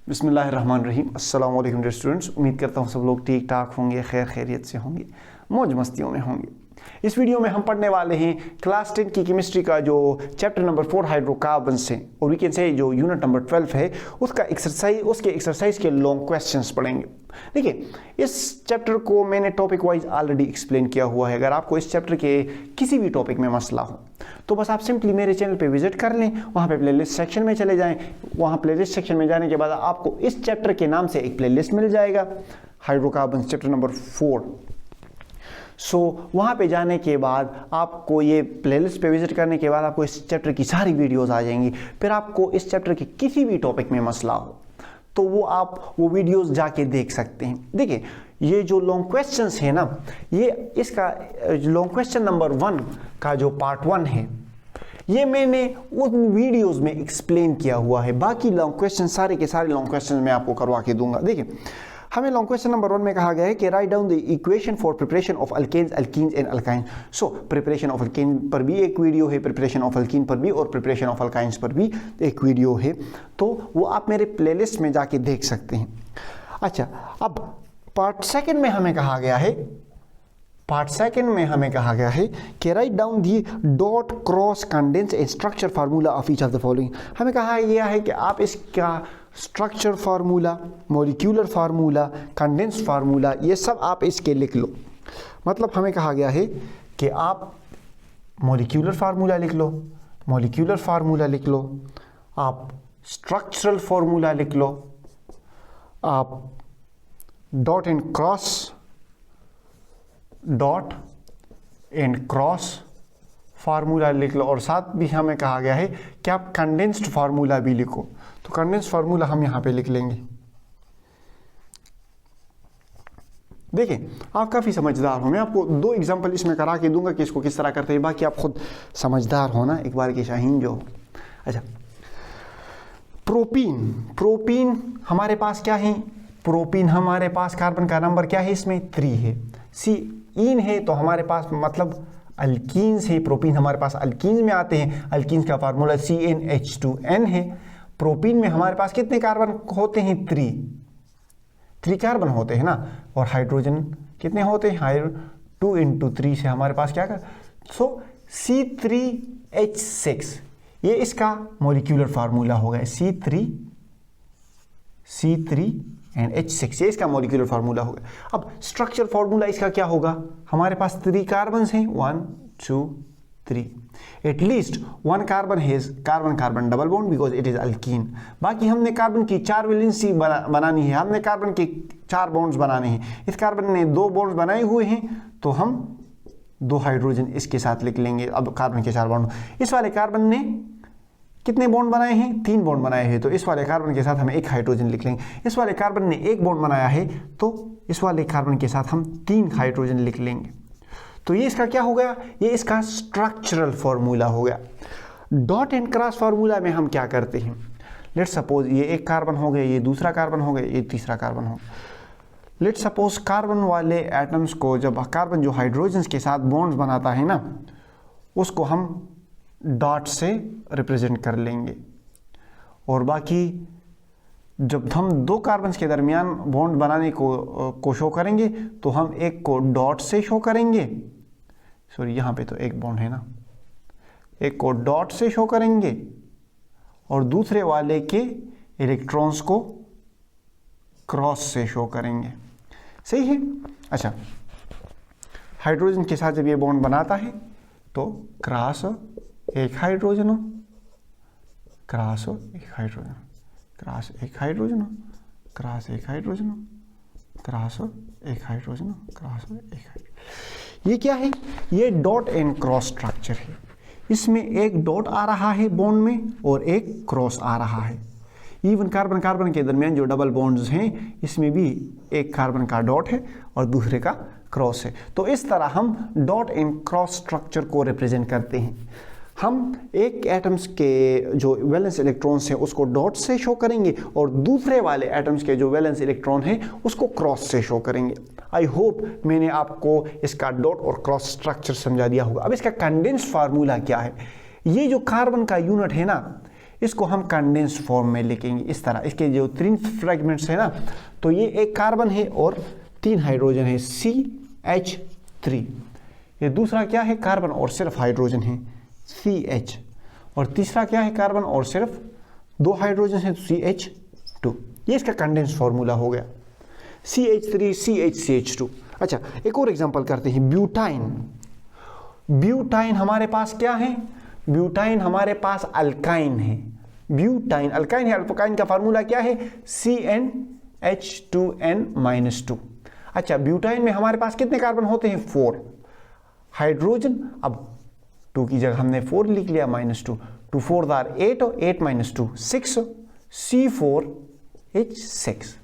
बिस्मिल्लाहिर्रहमानिर्रहीम। अस्सलाम वालेकुम डियर स्टूडेंट्स। उम्मीद करता हूँ सब लोग ठीक ठाक होंगे, खैर खैरियत से होंगे, मौज मस्तियों में होंगे। इस वीडियो में हम पढ़ने वाले हैं क्लास 10 की केमिस्ट्री का जो चैप्टर नंबर 4 हाइड्रोकार्बन्स है, और वी कैन से जो यूनिट नंबर 12 है उसके एक्सरसाइज के लॉन्ग क्वेश्चंस पढ़ेंगे। देखिए, इस चैप्टर को मैंने टॉपिक वाइज ऑलरेडी एक्सप्लेन किया हुआ है। अगर आपको इस चैप्टर के किसी भी टॉपिक में मसला हो तो बस आप सिंपली मेरे चैनल पे विजिट कर लें, वहाँ पे प्लेलिस्ट सेक्शन में चले जाएं। वहाँ प्लेलिस्ट सेक्शन में जाने के बाद आपको इस चैप्टर के नाम से एक प्लेलिस्ट मिल जाएगा, हाइड्रोकार्बन्स चैप्टर नंबर 4। वहाँ पे जाने के बाद आपको ये प्लेलिस्ट पे विजिट करने के बाद आपको इस चैप्टर की सारी वीडियोस आ जाएंगी। फिर आपको इस चैप्टर के किसी भी टॉपिक में मसला हो तो वो आप वो वीडियोस जाके देख सकते हैं। देखिए, ये जो लॉन्ग क्वेश्चंस है ना, ये इसका लॉन्ग क्वेश्चन नंबर 1 का जो पार्ट 1 है ये मैंने उन वीडियोस में एक्सप्लेन किया हुआ है। बाकी लॉन्ग क्वेश्चन सारे के सारे लॉन्ग क्वेश्चन मैं आपको करवा के दूंगा। देखिए, हमें लॉन्ग क्वेश्चन नंबर 1 में कहा गया है कि write down the equation for preparation of alkanes, alkenes and alkyne. Preparation of alkane पर भी एक वीडियो है, प्रिपरेशन ऑफ अल्कीन पर भी, और प्रिपरेशन ऑफ अल्काइंस पर भी एक वीडियो है, तो वो आप मेरे प्लेलिस्ट में जाके देख सकते हैं। अच्छा, अब पार्ट सेकंड में हमें कहा गया है कि write down the dot cross condense and structure formula of each of the following. हमें कहा गया है कि आप इसका structure formula, molecular formula, condense formula, ये सब आप इसके लिख लो। मतलब हमें कहा गया है कि आप मॉलिक्यूलर फार्मूला लिख लो, आप स्ट्रक्चरल फार्मूला लिख लो, आप डॉट एंड क्रॉस फार्मूला लिख लो, और साथ भी हमें कहा गया है कि आप कंडेंस्ड फार्मूला भी लिखो। तो कंडेंस्ड फार्मूला हम यहाँ पे लिख लेंगे। देखिए, आप काफ़ी समझदार हो, मैं आपको 2 एग्जांपल इसमें करा के दूंगा कि इसको किस तरह करते हैं। बाकी आप खुद समझदार हो ना, एक बार के शाहीन जो हो। अच्छा, प्रोपीन हमारे पास क्या है? प्रोपीन हमारे पास कार्बन का नंबर क्या है? इसमें 3 है। ईन है तो हमारे पास मतलब अल्कीन्स है। प्रोपीन हमारे पास अल्कीन्स में आते हैं। अल्कीन्स का फार्मूला CnH2n है। प्रोपीन में हमारे पास कितने कार्बन होते हैं? 3 कार्बन होते हैं ना, और हाइड्रोजन कितने होते हैं? 2 × 3 से हमारे पास क्या कर C3H6, ये इसका मॉलिक्यूलर फार्मूला होगा। C3H6 ये इसका मॉलिक्यूलर फार्मूला होगा। अब स्ट्रक्चर फार्मूला इसका क्या होगा? हमारे पास 3 कार्बन हैं, 1 2 3। At least 1 carbon has carbon double bond because it is alkyne. बाकी हमने कार्बन की 4 वैलेंसी बनानी है, हमने कार्बन के 4 बॉन्ड्स बनाने हैं। इस कार्बन ने 2 बॉन्ड्स बनाए हुए हैं तो हम 2 हाइड्रोजन इसके साथ लिख लेंगे। अब कार्बन के 4 बॉन्ड, इस वाले कार्बन ने कितने बॉन्ड बनाए हैं? 3 बॉन्ड बनाए हैं, तो इस वाले कार्बन के साथ हम 1 हाइड्रोजन लिख लेंगे। इस वाले कार्बन ने 1 बॉन्ड बनाया है तो इस वाले कार्बन के साथ हम 3 हाइड्रोजन लिख लेंगे। तो ये इसका क्या हो गया? ये इसका स्ट्रक्चरल फार्मूला हो गया। डॉट एंड क्रॉस फार्मूला में हम क्या करते हैं? लेट्स सपोज ये 1 कार्बन हो गया, ये दूसरा कार्बन हो गया, ये तीसरा कार्बन हो गया। लेट्स सपोज कार्बन वाले एटम्स को, जब कार्बन जो हाइड्रोजन के साथ बॉन्ड्स बनाता है ना, उसको हम डॉट से रिप्रेजेंट कर लेंगे, और बाकी जब हम 2 कार्बन के दरमियान बॉन्ड बनाने को शो करेंगे तो हम एक को डॉट से शो करेंगे। सॉरी, यहाँ पे तो 1 बॉन्ड है ना, एक को डॉट से शो करेंगे और दूसरे वाले के इलेक्ट्रॉन्स को क्रॉस से शो करेंगे। सही है? अच्छा, हाइड्रोजन के साथ जब ये बॉन्ड बनाता है तो cross 1 hydrogen, cross 1 hydrogen, cross 1 hydrogen, cross 1 hydrogen, cross 1 hydrogen, cross 1 hydrogen. ये क्या है? ये डॉट एंड क्रॉस स्ट्रक्चर है। इसमें एक डॉट आ रहा है बॉन्ड में और एक क्रॉस आ रहा है। इवन कार्बन के दरमियान जो डबल बॉन्ड्स हैं, इसमें भी एक कार्बन का डॉट है और दूसरे का क्रॉस है। तो इस तरह हम डॉट एंड क्रॉस स्ट्रक्चर को रिप्रेजेंट करते हैं। हम एक एटम्स के जो वैलेंस इलेक्ट्रॉन्स हैं उसको डॉट से शो करेंगे और दूसरे वाले एटम्स के जो वैलेंस इलेक्ट्रॉन हैं उसको क्रॉस से शो करेंगे। आई होप मैंने आपको इसका डॉट और क्रॉस स्ट्रक्चर समझा दिया होगा। अब इसका कंडेंस फार्मूला क्या है? ये जो कार्बन का यूनिट है ना, इसको हम कंडेंस्ड फॉर्म में लिखेंगे इस तरह। इसके जो 3 फ्रेगमेंट्स है ना, तो ये एक कार्बन है और 3 हाइड्रोजन है CH3। ये दूसरा क्या है, कार्बन और सिर्फ हाइड्रोजन है CH, और तीसरा क्या है, कार्बन और सिर्फ 2 हाइड्रोजन है CH2। ये इसका कंडेंस्ड फार्मूला हो गया CH3 CH2। अच्छा, एक और एग्जांपल करते हैं, ब्यूटाइन। ब्यूटाइन हमारे पास क्या है, ब्यूटाइन हमारे पास अल्काइन है। ब्यूटाइन अल्काइन है, अल्काइन का फार्मूला क्या है, CnH2n-2। अच्छा, ब्यूटाइन में हमारे पास कितने कार्बन होते हैं, 4 हाइड्रोजन। अब 2 की जगह हमने 4 लिख लिया, -2, 2 4 आर 8, 8 - 2 6, C4H6।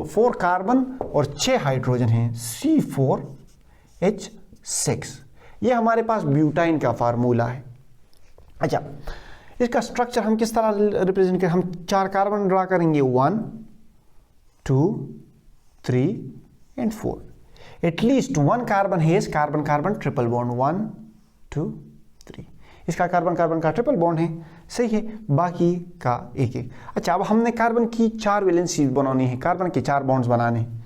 4 कार्बन और 6 हाइड्रोजन हैं, C4H6। ये हमारे पास ब्यूटाइन का फार्मूला है। अच्छा, इसका स्ट्रक्चर हम किस तरह रिप्रेजेंट करें, हम 4 कार्बन ड्रा करेंगे, 1 2 3 and 4। एटलीस्ट 1 कार्बन है, कार्बन कार्बन ट्रिपल बॉन्ड, 1 2 3। इसका कार्बन कार्बन का ट्रिपल बॉन्ड है, सही है, बाकी का एक एक। अच्छा, अब हमने कार्बन की 4 वैलेंसी बनानी है, कार्बन के 4 बॉन्ड्स बनाने हैं।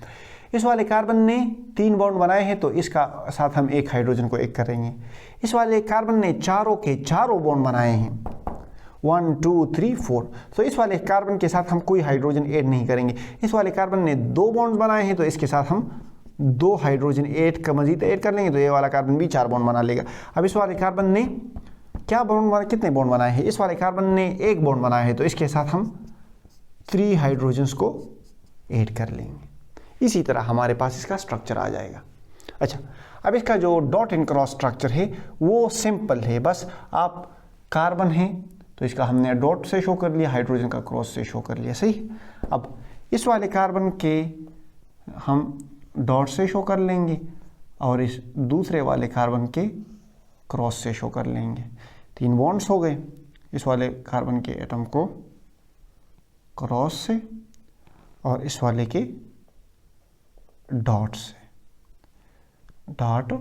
इस वाले कार्बन ने 3 बॉन्ड बनाए हैं, तो इसका साथ हम एक हाइड्रोजन को एक करेंगे। इस वाले कार्बन ने चारों के चारों बॉन्ड बनाए हैं, 1 2 3 4, तो इस वाले कार्बन के साथ हम कोई हाइड्रोजन ऐड नहीं करेंगे। इस वाले कार्बन ने 2 बॉन्ड बनाए हैं, तो इसके साथ हम 2 हाइड्रोजन ऐड का मजीद ऐड कर लेंगे, तो ये वाला कार्बन भी 4 बॉन्ड बना लेगा। अब इस वाले कार्बन ने क्या बॉन्ड बना, कितने बॉन्ड बनाए हैं, इस वाले कार्बन ने 1 बॉन्ड बनाया है, तो इसके साथ हम 3 हाइड्रोजन्स को ऐड कर लेंगे। इसी तरह हमारे पास इसका स्ट्रक्चर आ जाएगा। अच्छा, अब इसका जो डॉट एंड क्रॉस स्ट्रक्चर है वो सिंपल है, बस आप कार्बन है तो इसका हमने डॉट से शो कर लिया, हाइड्रोजन का क्रॉस से शो कर लिया, सही। अब इस वाले कार्बन के हम डॉट से शो कर लेंगे और इस दूसरे वाले कार्बन के क्रॉस से शो कर लेंगे। 3 बॉन्ड्स हो गए, इस वाले कार्बन के एटम को क्रॉस से और इस वाले के डॉट से। डॉट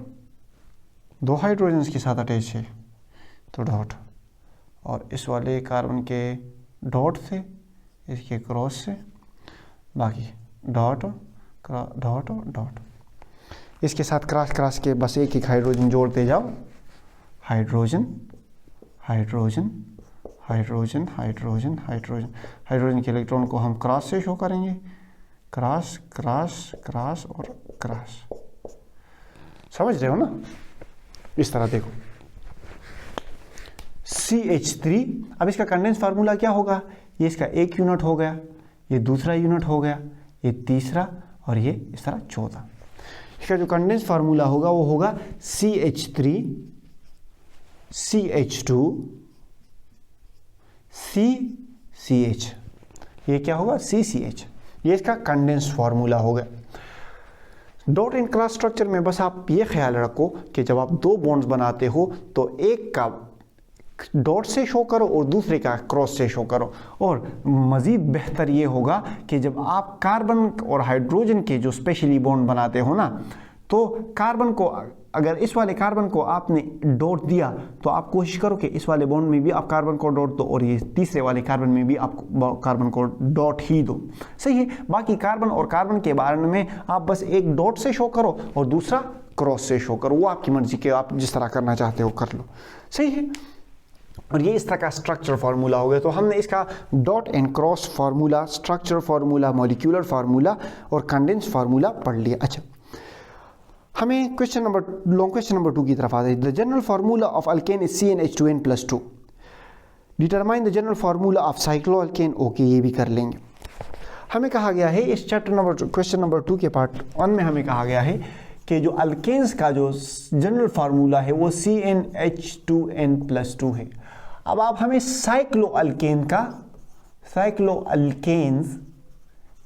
2 हाइड्रोजन्स के साथ अटैच है तो डॉट, और इस वाले कार्बन के डॉट से, इसके क्रॉस से, बाकी डॉट डॉट डॉट। इसके साथ क्रॉस क्रॉस के बस एक एक हाइड्रोजन जोड़ते जाओ, hydrogen hydrogen hydrogen hydrogen hydrogen. Hydrogen के इलेक्ट्रॉन को हम क्रॉस से शो करेंगे, क्रॉस क्रॉस क्रॉस और क्रॉस। समझ रहे हो ना, इस तरह देखो CH3। अब इसका कंडेंस फार्मूला क्या होगा, ये इसका एक यूनिट हो गया, ये दूसरा यूनिट हो गया, ये तीसरा, और ये इस तरह 14। इसका जो कंडेंस फार्मूला होगा वो होगा CH3 CH2 CCH। ये क्या होगा, CCH। ये इसका कंडेंस फार्मूला हो गया। डॉट एंड क्रॉस स्ट्रक्चर में बस आप ये ख्याल रखो कि जब आप 2 बॉन्ड्स बनाते हो तो एक का डॉट से शो करो और दूसरे का क्रॉस से शो करो। और मज़ीद बेहतर ये होगा कि जब आप कार्बन और हाइड्रोजन के जो स्पेशली बॉन्ड बनाते हो ना, तो कार्बन को, अगर इस वाले कार्बन को आपने डॉट दिया तो आप कोशिश करो कि इस वाले बॉन्ड में भी आप कार्बन को डॉट दो और ये तीसरे वाले कार्बन में भी आप कार्बन को डॉट ही दो, सही है। बाकी कार्बन और कार्बन के बारे में आप बस एक डॉट से शो करो और दूसरा क्रॉस से शो करो, वो आपकी मर्जी के, आप जिस तरह करना चाहते हो कर लो, सही है। और ये इस तरह का स्ट्रक्चर फार्मूला हो गया। तो हमने इसका dot and cross formula, structure formula, molecular formula और कंडेंस फार्मूला पढ़ लिया। अच्छा, हमें लॉन्ग क्वेश्चन नंबर 2 की तरफ आते हैं। The general formula of alkane is CnH2n+2। Determine the general formula of cycloalkane. Okay, ये भी कर लेंगे। हमें कहा गया है इस क्वेश्चन नंबर 2 के पार्ट 1 में हमें कहा गया है कि जो अल्केन्स का जो जनरल फार्मूला है वो CnH2n+2 है। अब आप हमें साइक्लोअल्केन्स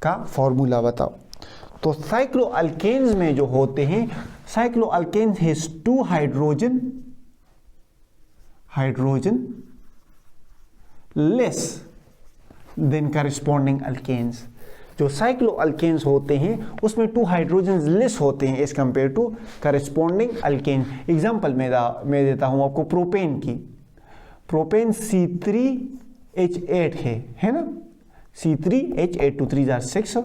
का फार्मूला बताओ। तो साइक्लोअल्केन्स में जो होते हैं, cycloalkanes has 2 hydrogen less than corresponding alkanes. जो साइक्लोअल्केन्स होते हैं उसमें 2 हाइड्रोजन लेस होते हैं as compare to corresponding alkane. Example मैं देता हूं आपको प्रोपेन की। प्रोपेन C3H8 है ना, C3H8, 2 3 jar 6,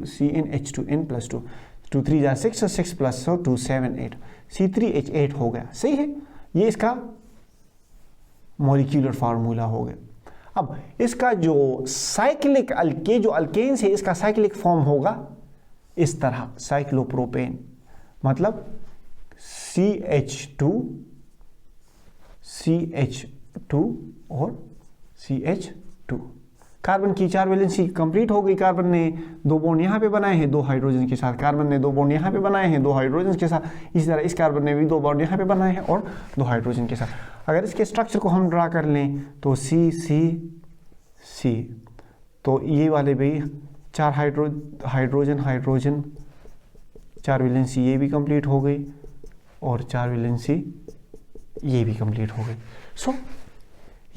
CnH2n + 2, 2 3 jar 6, 6 + 2 7 8, C3H8 हो गया। सही है, ये इसका मॉलिक्यूलर फार्मूला हो गया। अब इसका जो साइक्लिक जो अल्केन्स है, इसका साइक्लिक फॉर्म होगा इस तरह, साइक्लोप्रोपेन, मतलब CH2 और CH2। कार्बन की 4 वैलेंसी कंप्लीट हो गई। कार्बन ने 2 बॉन्ड यहाँ पे बनाए हैं 2 हाइड्रोजन के साथ, कार्बन ने 2 बॉन्ड यहाँ पे बनाए हैं 2 हाइड्रोजन के साथ, इसी तरह इस कार्बन ने भी 2 बॉन्ड यहाँ पे बनाए हैं और 2 हाइड्रोजन के साथ। अगर इसके स्ट्रक्चर को हम ड्रा कर लें तो C, तो ये वाले भी 4 हाइड्रोजन 4 वैलेंसी ये भी कंप्लीट हो गई और 4 वैलेंसी ये भी कंप्लीट हो गई। सो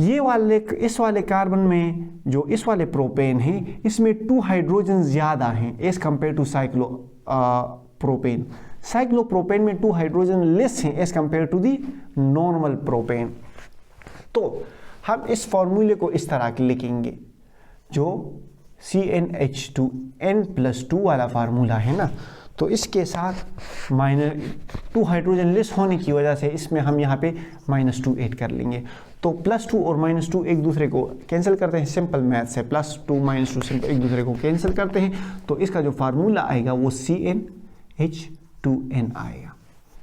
ये वाले इस वाले कार्बन में जो इस वाले प्रोपेन है, इसमें 2 हाइड्रोजन ज़्यादा हैं as compare to cyclopropane. Cyclopropane में 2 हाइड्रोजन लेस हैं as compare to the normal propane. तो हम इस फॉर्मूले को इस तरह के लिखेंगे, जो CnH2n+2 वाला फार्मूला है ना, तो इसके साथ -2 हाइड्रोजन लेस होने की वजह से इसमें हम यहाँ पे -2 ऐड कर लेंगे। तो +2 और -2 एक दूसरे को कैंसिल करते हैं, सिंपल मैथ्स है, +2 -2 सिंपल एक दूसरे को कैंसिल करते हैं, तो इसका जो फार्मूला आएगा वो CnH2n आएगा।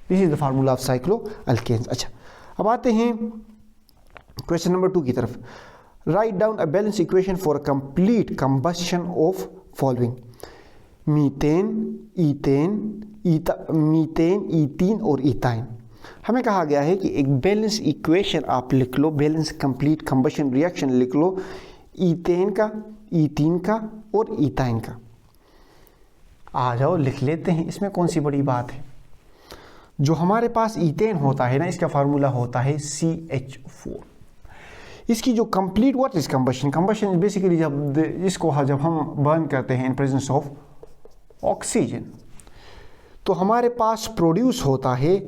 This is the formula of cycloalkanes. अच्छा, अब आते हैं क्वेश्चन नंबर 2 की तरफ। Right down a balance equation for a complete combustion of following: methane, ethene और इथाइन। हमें कहा गया है कि एक बैलेंस इक्वेशन आप लिख लो, बैलेंस कंप्लीट कंबशन रिएक्शन लिख लो, ईथेन का, ईथीन का और इथाइन का। आ जाओ लिख लेते हैं, इसमें कौन सी बड़ी बात है। जो हमारे पास ईथेन होता है ना, इसका फार्मूला होता है CH4। इसकी जो complete what is combustion, combustion basically जब हम बर्न करते हैं इन प्रेजेंस ऑफ ऑक्सीजन, तो हमारे पास प्रोड्यूस होता है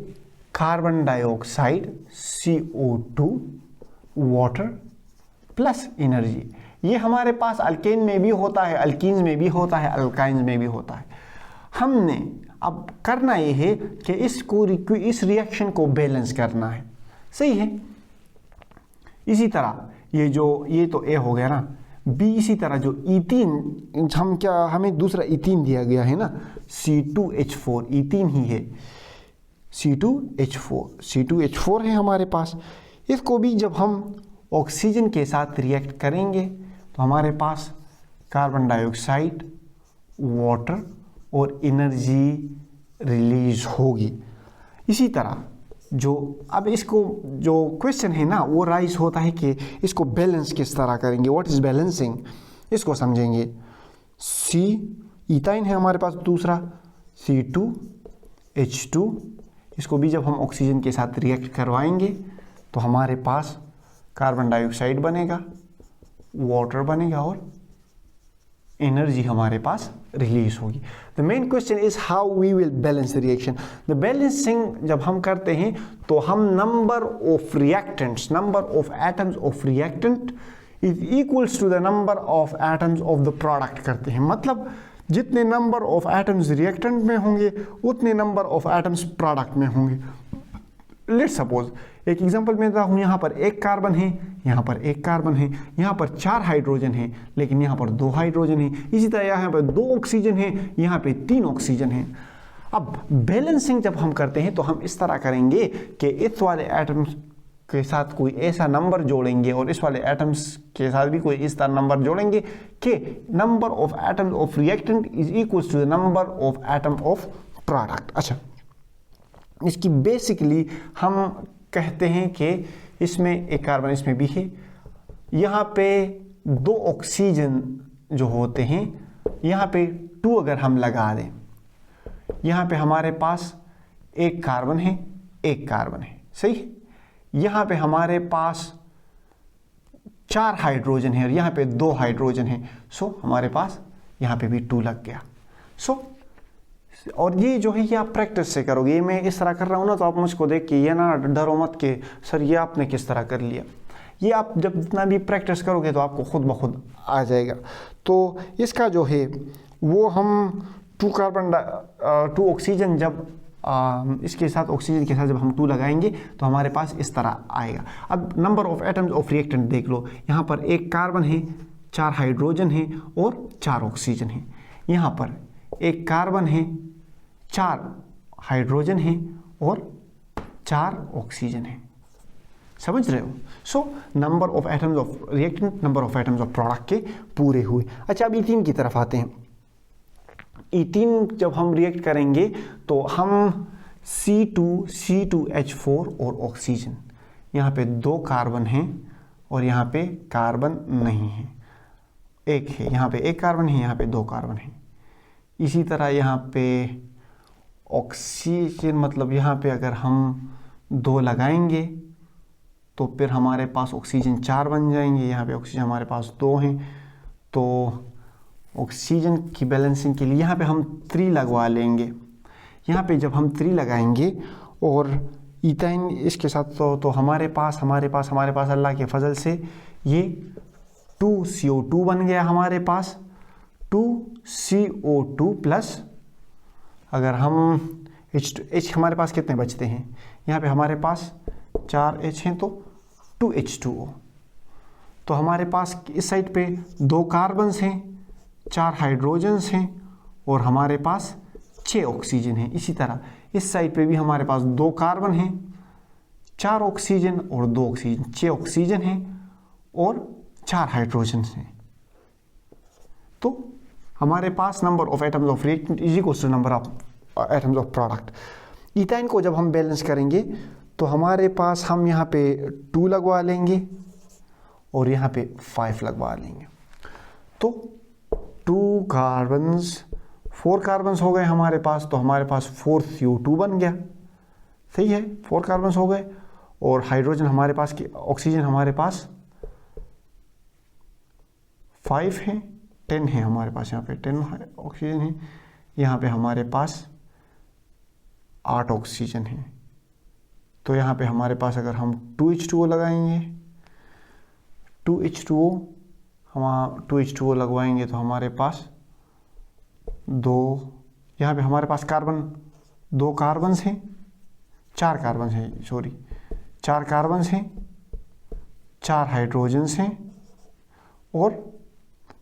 carbon dioxide, CO2, water plus energy. ये हमारे पास अल्केन में भी होता है, अल्कीन्स में भी होता है, अल्काइन्स में भी होता है। हमने अब करना ये है कि इस रिएक्शन को बैलेंस करना है। सही है। इसी तरह ये तो A हो गया ना, B इसी तरह जो ईथीन, हमें दूसरा ईथीन दिया गया है ना, C2H4, ईथीन ही है, C2H4 है हमारे पास। इसको भी जब हम ऑक्सीजन के साथ रिएक्ट करेंगे तो हमारे पास कार्बन डाइऑक्साइड, वाटर और एनर्जी रिलीज होगी। इसी तरह अब इसको जो क्वेश्चन है ना, वो राइज होता है कि इसको बैलेंस किस तरह करेंगे, व्हाट इज बैलेंसिंग, इसको समझेंगे। इथाइन है हमारे पास दूसरा, C2H2, इसको भी जब हम ऑक्सीजन के साथ रिएक्ट करवाएंगे तो हमारे पास कार्बन डाइऑक्साइड बनेगा, वाटर बनेगा और एनर्जी हमारे पास रिलीज होगी। The main question is how we will balance the reaction. The balancing जब हम करते हैं तो हम number of reactants, number of atoms of reactant is equals to the number of atoms of the product करते हैं। मतलब जितने नंबर ऑफ एटम्स रिएक्टेंट में होंगे उतने नंबर ऑफ एटम्स प्रोडक्ट में होंगे। लेट्स सपोज एक एग्जांपल में देता हूँ, यहाँ पर 1 कार्बन है, यहाँ पर 1 कार्बन है, यहाँ पर 4 हाइड्रोजन है, लेकिन यहाँ पर 2 हाइड्रोजन है। इसी तरह यहाँ पर 2 ऑक्सीजन है, यहाँ पे 3 ऑक्सीजन है। अब बैलेंसिंग जब हम करते हैं तो हम इस तरह करेंगे कि इस वाले एटम्स के साथ कोई ऐसा नंबर जोड़ेंगे और इस वाले एटम्स के साथ भी कोई इस तरह नंबर जोड़ेंगे कि number of atoms of reactant is equals to the number of atom of product. अच्छा, इसकी बेसिकली हम कहते हैं कि इसमें एक कार्बन इसमें भी है, यहाँ पे 2 ऑक्सीजन जो होते हैं, यहाँ पे 2 अगर हम लगा दें, यहाँ पे हमारे पास 1 कार्बन है, 1 कार्बन है, सही है। यहाँ पे हमारे पास 4 हाइड्रोजन है और यहाँ पे 2 हाइड्रोजन है, सो हमारे पास यहाँ पे भी 2 लग गया। सो और ये जो है ये आप प्रैक्टिस से करोगे। ये मैं इस तरह कर रहा हूँ ना, तो आप मुझको देख के ये ना डरो मत कि सर ये आपने किस तरह कर लिया। ये आप जब जितना भी प्रैक्टिस करोगे तो आपको खुद ब खुद आ जाएगा। तो इसका जो है वो हम 2 ऑक्सीजन जब इसके साथ ऑक्सीजन के साथ जब हम 2 लगाएंगे तो हमारे पास इस तरह आएगा। अब number of atoms of reactant देख लो, यहाँ पर 1 कार्बन है, 4 हाइड्रोजन है और 4 ऑक्सीजन है। यहाँ पर 1 कार्बन है, 4 हाइड्रोजन है और 4 ऑक्सीजन है। समझ रहे हो? So number of atoms of reactant, number of atoms of product के पूरे हुए। अच्छा, अब इथीन की तरफ आते हैं। इथीन जब हम रिएक्ट करेंगे तो हम C2H4 और ऑक्सीजन, यहाँ पे 2 कार्बन हैं और यहाँ पे कार्बन नहीं है, 1 है, यहाँ पे 1 कार्बन है, यहाँ पे 2 कार्बन है। इसी तरह यहाँ पे ऑक्सीजन, मतलब यहाँ पे अगर हम 2 लगाएंगे तो फिर हमारे पास ऑक्सीजन 4 बन जाएंगे। यहाँ पे ऑक्सीजन हमारे पास 2 हैं, तो ऑक्सीजन की बैलेंसिंग के लिए यहाँ पे हम 3 लगवा लेंगे। यहाँ पे जब हम 3 लगाएंगे और इथाइन इसके साथ तो हमारे पास अल्लाह के फजल से ये 2CO2 बन गया हमारे पास। 2CO2 प्लस अगर हम H हमारे पास कितने बचते हैं, यहाँ पे हमारे पास 4H हैं तो 2H2O। तो हमारे पास इस साइड पे 2 कार्बन्स हैं, 4 हाइड्रोजन्स हैं और हमारे पास 6 ऑक्सीजन हैं। इसी तरह इस साइड पे भी हमारे पास 2 कार्बन हैं, 4 ऑक्सीजन और 2 ऑक्सीजन, 6 ऑक्सीजन हैं और 4 हाइड्रोजन हैं। तो हमारे पास number of atoms of reactant is equal to number of atoms of product. Ethyne को जब हम बैलेंस करेंगे तो हमारे पास हम यहाँ पे 2 लगवा लेंगे और यहाँ पे 5 लगवा लेंगे। तो 4 कार्बन्स हो गए हमारे पास, तो हमारे पास 4CO2 बन गया। सही है, 4 कार्बन्स हो गए और हाइड्रोजन हमारे पास, ऑक्सीजन हमारे पास 5 है, 10 है हमारे पास, यहाँ पे 10 ऑक्सीजन है, यहाँ पे हमारे पास 8 ऑक्सीजन है। तो यहाँ पे हमारे पास अगर हम 2H2O लगाएंगे, 2H2O लगवाएंगे तो हमारे पास 2, यहाँ पे हमारे पास कार्बन 2 कार्बन्स हैं, 4 कार्बन्स हैं, 4 कार्बन्स हैं, 4 हाइड्रोजन्स हैं और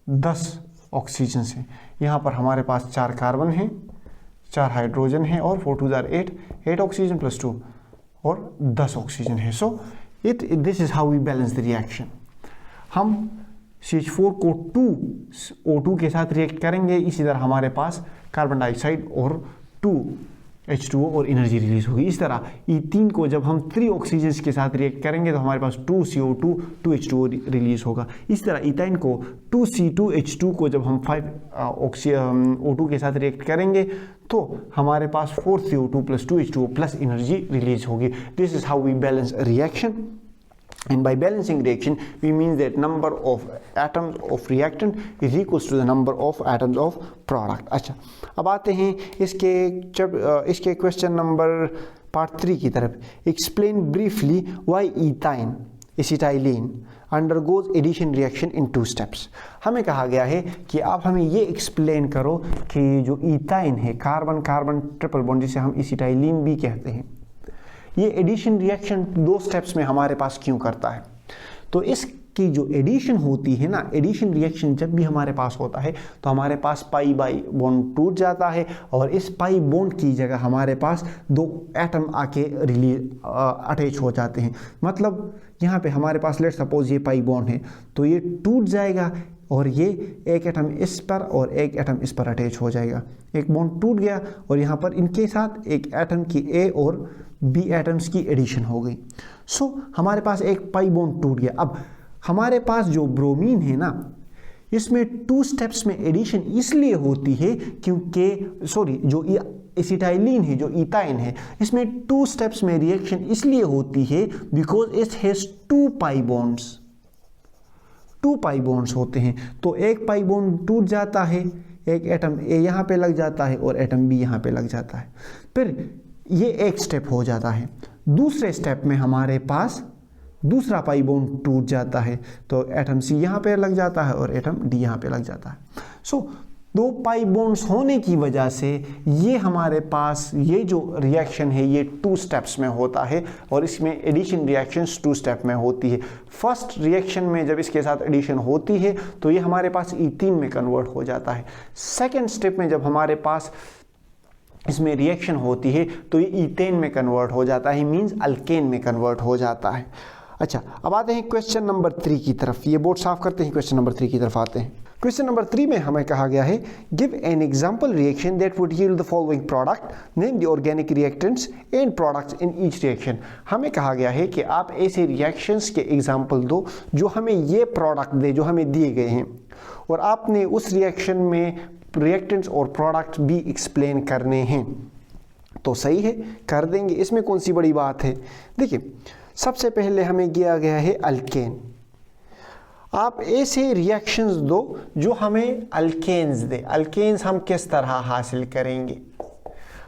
10 ऑक्सीजन्स हैं। यहाँ पर हमारे पास 4 कार्बन हैं, 4 हाइड्रोजन हैं और 4 2 8 ऑक्सीजन प्लस 2 और 10 ऑक्सीजन है। So this is how we balance the reaction. हम CH4 को 2O2 के साथ रिएक्ट करेंगे, इसी तरह हमारे पास कार्बन डाइऑक्साइड और 2H2O और एनर्जी रिलीज होगी। इस तरह इथीन को जब हम 3 ऑक्सीजन के साथ रिएक्ट करेंगे तो हमारे पास 2CO2 2H2O रिलीज होगा। इस तरह इथाइन को 2C2H2 को जब हम 5O2 के साथ रिएक्ट करेंगे तो हमारे पास 4CO2 plus 2H2O plus energy release होगी। This is how we balance reaction. And by balancing reaction, we mean that number of atoms of reactant is equals to the number of atoms of product. अच्छा, अब आते हैं इसके question number part 3 की तरफ। Explain briefly why ethyne acetylene undergoes addition reaction in 2 steps. हमें कहा गया है कि आप हमें ये एक्सप्लेन करो कि जो इथाइन है, कार्बन कार्बन ट्रिपल बॉन्ड जिसे हम एसिटाइलिन भी कहते हैं, ये एडिशन रिएक्शन 2 स्टेप्स में हमारे पास क्यों करता है। तो इसकी जो एडिशन होती है ना, एडिशन रिएक्शन जब भी हमारे पास होता है तो हमारे पास पाई बाई बॉन्ड टूट जाता है और इस पाई बॉन्ड की जगह हमारे पास 2 एटम आके अटैच हो जाते हैं। मतलब यहाँ पे हमारे पास लेट सपोज ये पाई बॉन्ड है तो ये टूट जाएगा और ये एक एटम इस पर और एक एटम इस पर अटैच हो जाएगा। एक बॉन्ड टूट गया और यहाँ पर इनके साथ एक एटम की ए और बी एटम्स की एडिशन हो गई। सो हमारे पास एक पाई बॉन्ड टूट गया। अब हमारे पास जो ब्रोमीन है ना, इसमें 2 स्टेप्स में एडिशन इसलिए होती है क्योंकि जो एसिटाइलिन है, जो इथाइन है, इसमें 2 स्टेप्स में रिएक्शन इसलिए होती है because it has 2 pi bonds. 2 pi bonds होते हैं तो एक पाई बॉन्ड टूट जाता है, एक एटम ए यहाँ पे लग जाता है और एटम बी यहाँ पे लग जाता है। फिर ये एक स्टेप हो जाता है। दूसरे स्टेप में हमारे पास दूसरा पाई बॉन्ड टूट जाता है, तो एटम सी यहाँ पे लग जाता है और एटम डी यहाँ पे लग जाता है। सो दो पाई बॉन्ड्स होने की वजह से ये हमारे पास ये जो रिएक्शन है ये 2 स्टेप्स में होता है, और इसमें एडिशन रिएक्शंस 2 स्टेप में होती है। फर्स्ट रिएक्शन में जब इसके साथ एडिशन होती है तो ये हमारे पास ईथीन में कन्वर्ट हो जाता है। सेकेंड स्टेप में जब हमारे पास इसमें रिएक्शन होती है तो ये ईथेन में कन्वर्ट हो जाता है, मींस अल्केन में कन्वर्ट हो जाता है। अच्छा, अब आते हैं क्वेश्चन नंबर 3 की तरफ। ये बोर्ड साफ करते हैं, क्वेश्चन नंबर 3 की तरफ आते हैं। क्वेश्चन नंबर 3 में हमें कहा गया है give an example reaction that would yield the following product, name the organic reactants and products in each reaction. हमें कहा गया है कि आप ऐसे रिएक्शंस के एग्जांपल दो जो हमें ये प्रोडक्ट दे जो हमें दिए गए हैं, और आपने उस रिएक्शन में रिएक्टेंट्स और प्रोडक्ट भी एक्सप्लेन करने हैं। तो सही है, कर देंगे, इसमें कौन सी बड़ी बात है। देखिए, सबसे पहले हमें दिया गया है अल्केन। आप ऐसे रिएक्शंस दो जो हमें अल्केन्स दे। अल्केन्स हम किस तरह हासिल करेंगे,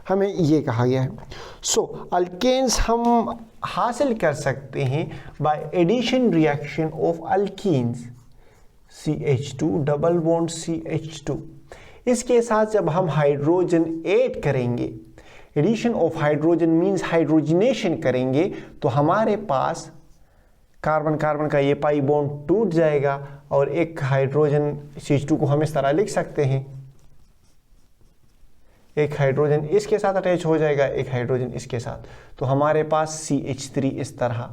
हमें ये कहा गया है। सो अल्केन्स हम हासिल कर सकते हैं by addition reaction of alkenes, CH2 double bond CH2। इसके साथ जब हम हाइड्रोजन ऐड करेंगे, addition of hydrogen means hydrogenation करेंगे, तो हमारे पास कार्बन कार्बन का ये पाई बॉन्ड टूट जाएगा और एक हाइड्रोजन CH2 को हम इस तरह लिख सकते हैं, एक हाइड्रोजन इसके साथ अटैच हो जाएगा, एक हाइड्रोजन इसके साथ, तो हमारे पास CH3 इस तरह,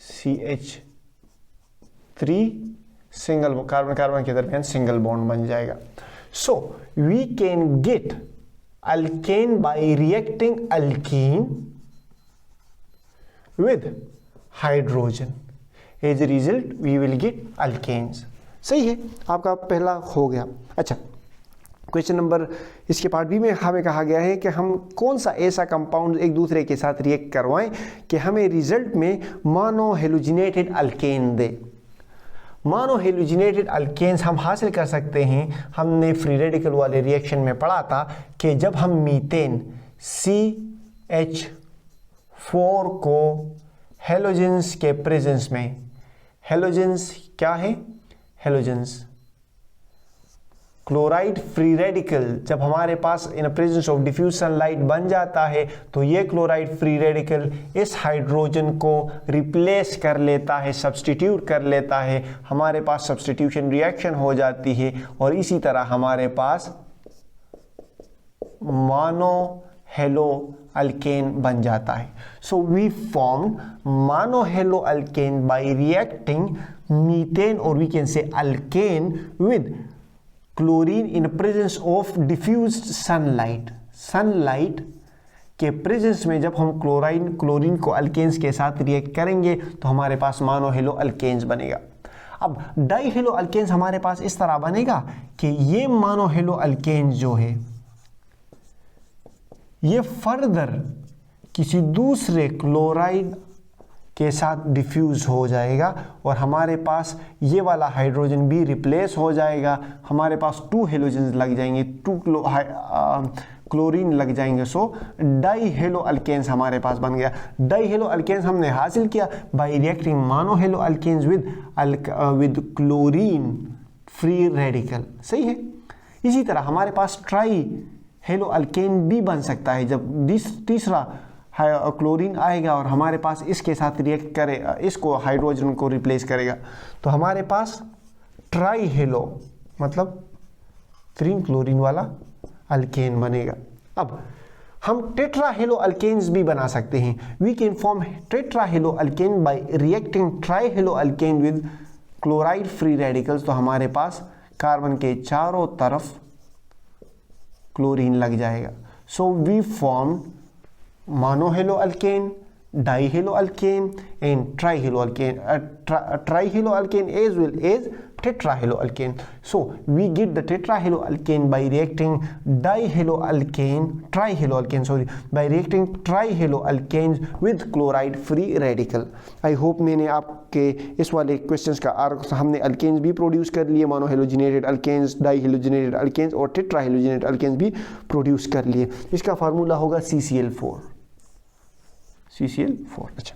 CH3 सिंगल कार्बन कार्बन के दरमियान सिंगल बॉन्ड बन जाएगा। So we can get alkane by reacting alkene with hydrogen. As a result we will get alkanes. सही है, आपका पहला हो गया। अच्छा, क्वेश्चन नंबर इसके पार्ट बी में हमें कहा गया है कि हम कौन सा ऐसा कंपाउंड एक दूसरे के साथ रिएक्ट करवाएं कि हमें रिजल्ट में मोनोहेलोजिनेटेड अल्केन दे। मोनोहेलोजिनेटेड अल्केन्स हम हासिल कर सकते हैं, हमने फ्री रेडिकल वाले रिएक्शन में पढ़ा था कि जब हम मीथेन CH4 को हेलोजेंस के प्रेजेंस में, हेलोजेंस क्या है, हेलोजेंस क्लोराइड फ्री रेडिकल, जब हमारे पास in presence of diffuse sunlight बन जाता है तो ये क्लोराइड फ्री रेडिकल इस हाइड्रोजन को रिप्लेस कर लेता है, सब्सटीट्यूट कर लेता है, हमारे पास सब्सटीट्यूशन रिएक्शन हो जाती है और इसी तरह हमारे पास मोनो हेलो अल्केन बन जाता है। So we form mono halo alkane by reacting methane और we can say alkane with chlorine in presence of diffused sunlight. Sunlight के प्रेजेंस में जब हम क्लोरीन को अल्केन्स के साथ रिएक्ट करेंगे तो हमारे पास मोनो हेलो अल्केन्स बनेगा। अब डाई हेलो अल्केन्स हमारे पास इस तरह बनेगा कि ये मोनो हेलो अल्केन्स जो है ये फर्दर किसी दूसरे क्लोराइड के साथ डिफ्यूज हो जाएगा और हमारे पास ये वाला हाइड्रोजन भी रिप्लेस हो जाएगा, हमारे पास 2 हेलोजेंस लग जाएंगे, 2 क्लोरीन लग जाएंगे। सो डाई हेलो अल्केन्स हमारे पास बन गया। डाई हेलो अल्केन्स हमने हासिल किया by reacting monohaloalkanes with chlorine free radical. सही है। इसी तरह हमारे पास ट्राई हेलो अल्केन भी बन सकता है, जब तीसरा क्लोरीन आएगा और हमारे पास इसके साथ रिएक्ट करे, इसको हाइड्रोजन को रिप्लेस करेगा, तो हमारे पास ट्राई हेलो मतलब 3 क्लोरीन वाला अल्केन बनेगा। अब हम टेट्रा हेलो अल्केन्स भी बना सकते हैं। We can form tetra hello alkane by reacting trihaloalkane with chloride free radicals. तो हमारे पास कार्बन के चारों तरफ क्लोरीन लग जाएगा। So we form monohalo alkane, dihalo alkane and trihalo alkane, trihalo alkane as well as tetrahalo alkane. So we get the tetrahalo alkane by reacting dihalo alkane, trihalo alkane sorry, by reacting trihalo alkanes with chloride free radical. I hope मैंने आपके इस वाले questions का हमने alkanes भी produce कर लिए, मोनोहेलोजिनेटेड alkanes, डाइहेलोजिनेटेड alkanes और टेट्राहेलोजिनेटेड अल्केन्स भी प्रोड्यूस कर लिए। इसका फार्मूला होगा CCl4। CCl4। अच्छा,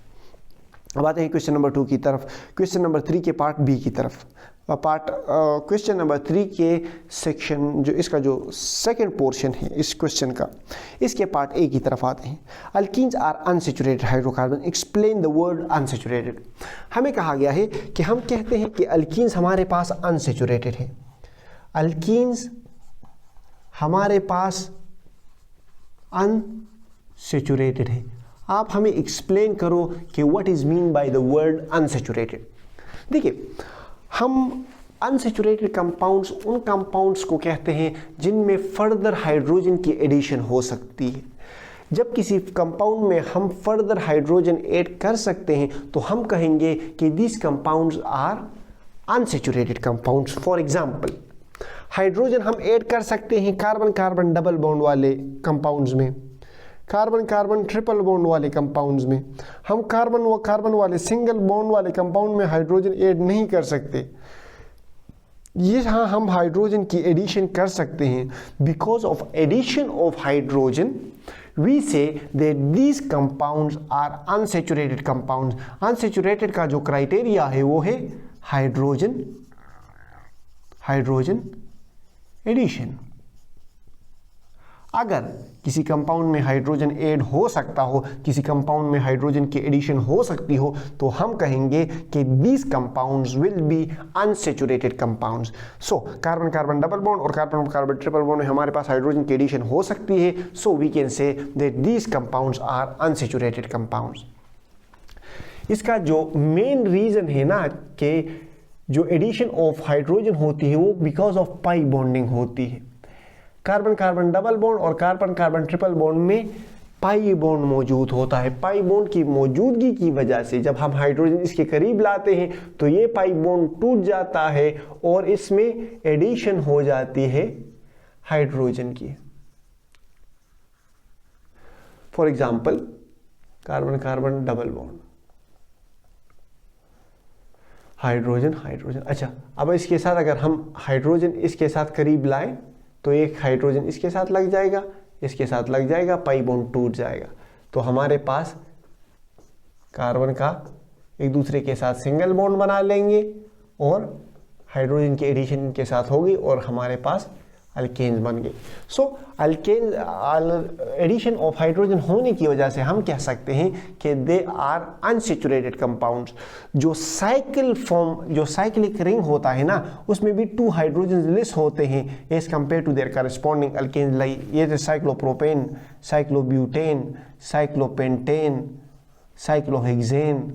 अब आते हैं क्वेश्चन नंबर 2 की तरफ, क्वेश्चन नंबर 3 के पार्ट बी की तरफ। क्वेश्चन नंबर 3 के सेक्शन जो इसका जो सेकंड पोर्शन है इस क्वेश्चन का, इसके पार्ट ए की तरफ आते हैं। Alkenes are unsaturated hydrocarbon, explain the word unsaturated. हमें कहा गया है कि हम कहते हैं कि अल्कीन्स हमारे पास अनसैचुरेटेड है, अल्कीन्स हमारे पास अनसैचुरेटेड है। आप हमें एक्सप्लेन करो कि what is mean by the word unsaturated. देखिए, हम अनसैचुरेटेड कंपाउंड्स उन कंपाउंड्स को कहते हैं जिनमें फर्दर हाइड्रोजन की एडिशन हो सकती है। जब किसी कंपाउंड में हम फर्दर हाइड्रोजन ऐड कर सकते हैं तो हम कहेंगे कि this compounds are unsaturated compounds. For example, hydrogen हम ऐड कर सकते हैं कार्बन कार्बन डबल बॉन्ड वाले कंपाउंड्स में, कार्बन कार्बन ट्रिपल बॉन्ड वाले कंपाउंड्स में। हम कार्बन व कार्बन वाले सिंगल बॉन्ड वाले कंपाउंड में हाइड्रोजन ऐड नहीं कर सकते। ये हाँ, हम हाइड्रोजन की एडिशन कर सकते हैं। Because of addition of hydrogen we say that these compounds are unsaturated compounds. Unsaturated का जो क्राइटेरिया है वो है हाइड्रोजन एडिशन। अगर किसी कंपाउंड में हाइड्रोजन ऐड हो सकता हो, किसी कंपाउंड में हाइड्रोजन की एडिशन हो सकती हो, तो हम कहेंगे कि these compounds will be unsaturated compounds. So carbon carbon double bond और कार्बन कार्बन ट्रिपल बॉन्ड में हमारे पास हाइड्रोजन की एडिशन हो सकती है। So we can say that these compounds are unsaturated compounds. इसका जो मेन रीजन है ना कि जो एडिशन ऑफ हाइड्रोजन होती है वो बिकॉज ऑफ पाई बॉन्डिंग होती है। कार्बन कार्बन डबल बॉन्ड और कार्बन कार्बन ट्रिपल बॉन्ड में पाई बॉन्ड मौजूद होता है। पाई बॉन्ड की मौजूदगी की वजह से जब हम हाइड्रोजन इसके करीब लाते हैं तो ये पाई बॉन्ड टूट जाता है और इसमें एडिशन हो जाती है हाइड्रोजन की। For example, carbon carbon double bond, hydrogen hydrogen. अच्छा, अब इसके साथ अगर हम हाइड्रोजन इसके साथ करीब लाएं तो एक हाइड्रोजन इसके साथ लग जाएगा, इसके साथ लग जाएगा, पाई बॉन्ड टूट जाएगा। तो हमारे पास कार्बन का एक दूसरे के साथ सिंगल बॉन्ड बना लेंगे और हाइड्रोजन की एडिशन के साथ होगी और हमारे पास अल्केन्स बन गए। सो अल्केन एडिशन ऑफ हाइड्रोजन होने की वजह से हम कह सकते हैं कि दे आर अनसैचुरेटेड कंपाउंड्स। जो साइकिल फॉर्म, जो साइक्लिक रिंग होता है ना, उसमें भी 2 हाइड्रोजन लेस होते हैं as compare to their corresponding alkanes. Like ये साइक्लोप्रोपेन, साइक्लोब्यूटेन, साइक्लोपेंटेन, साइक्लोहेक्सेन,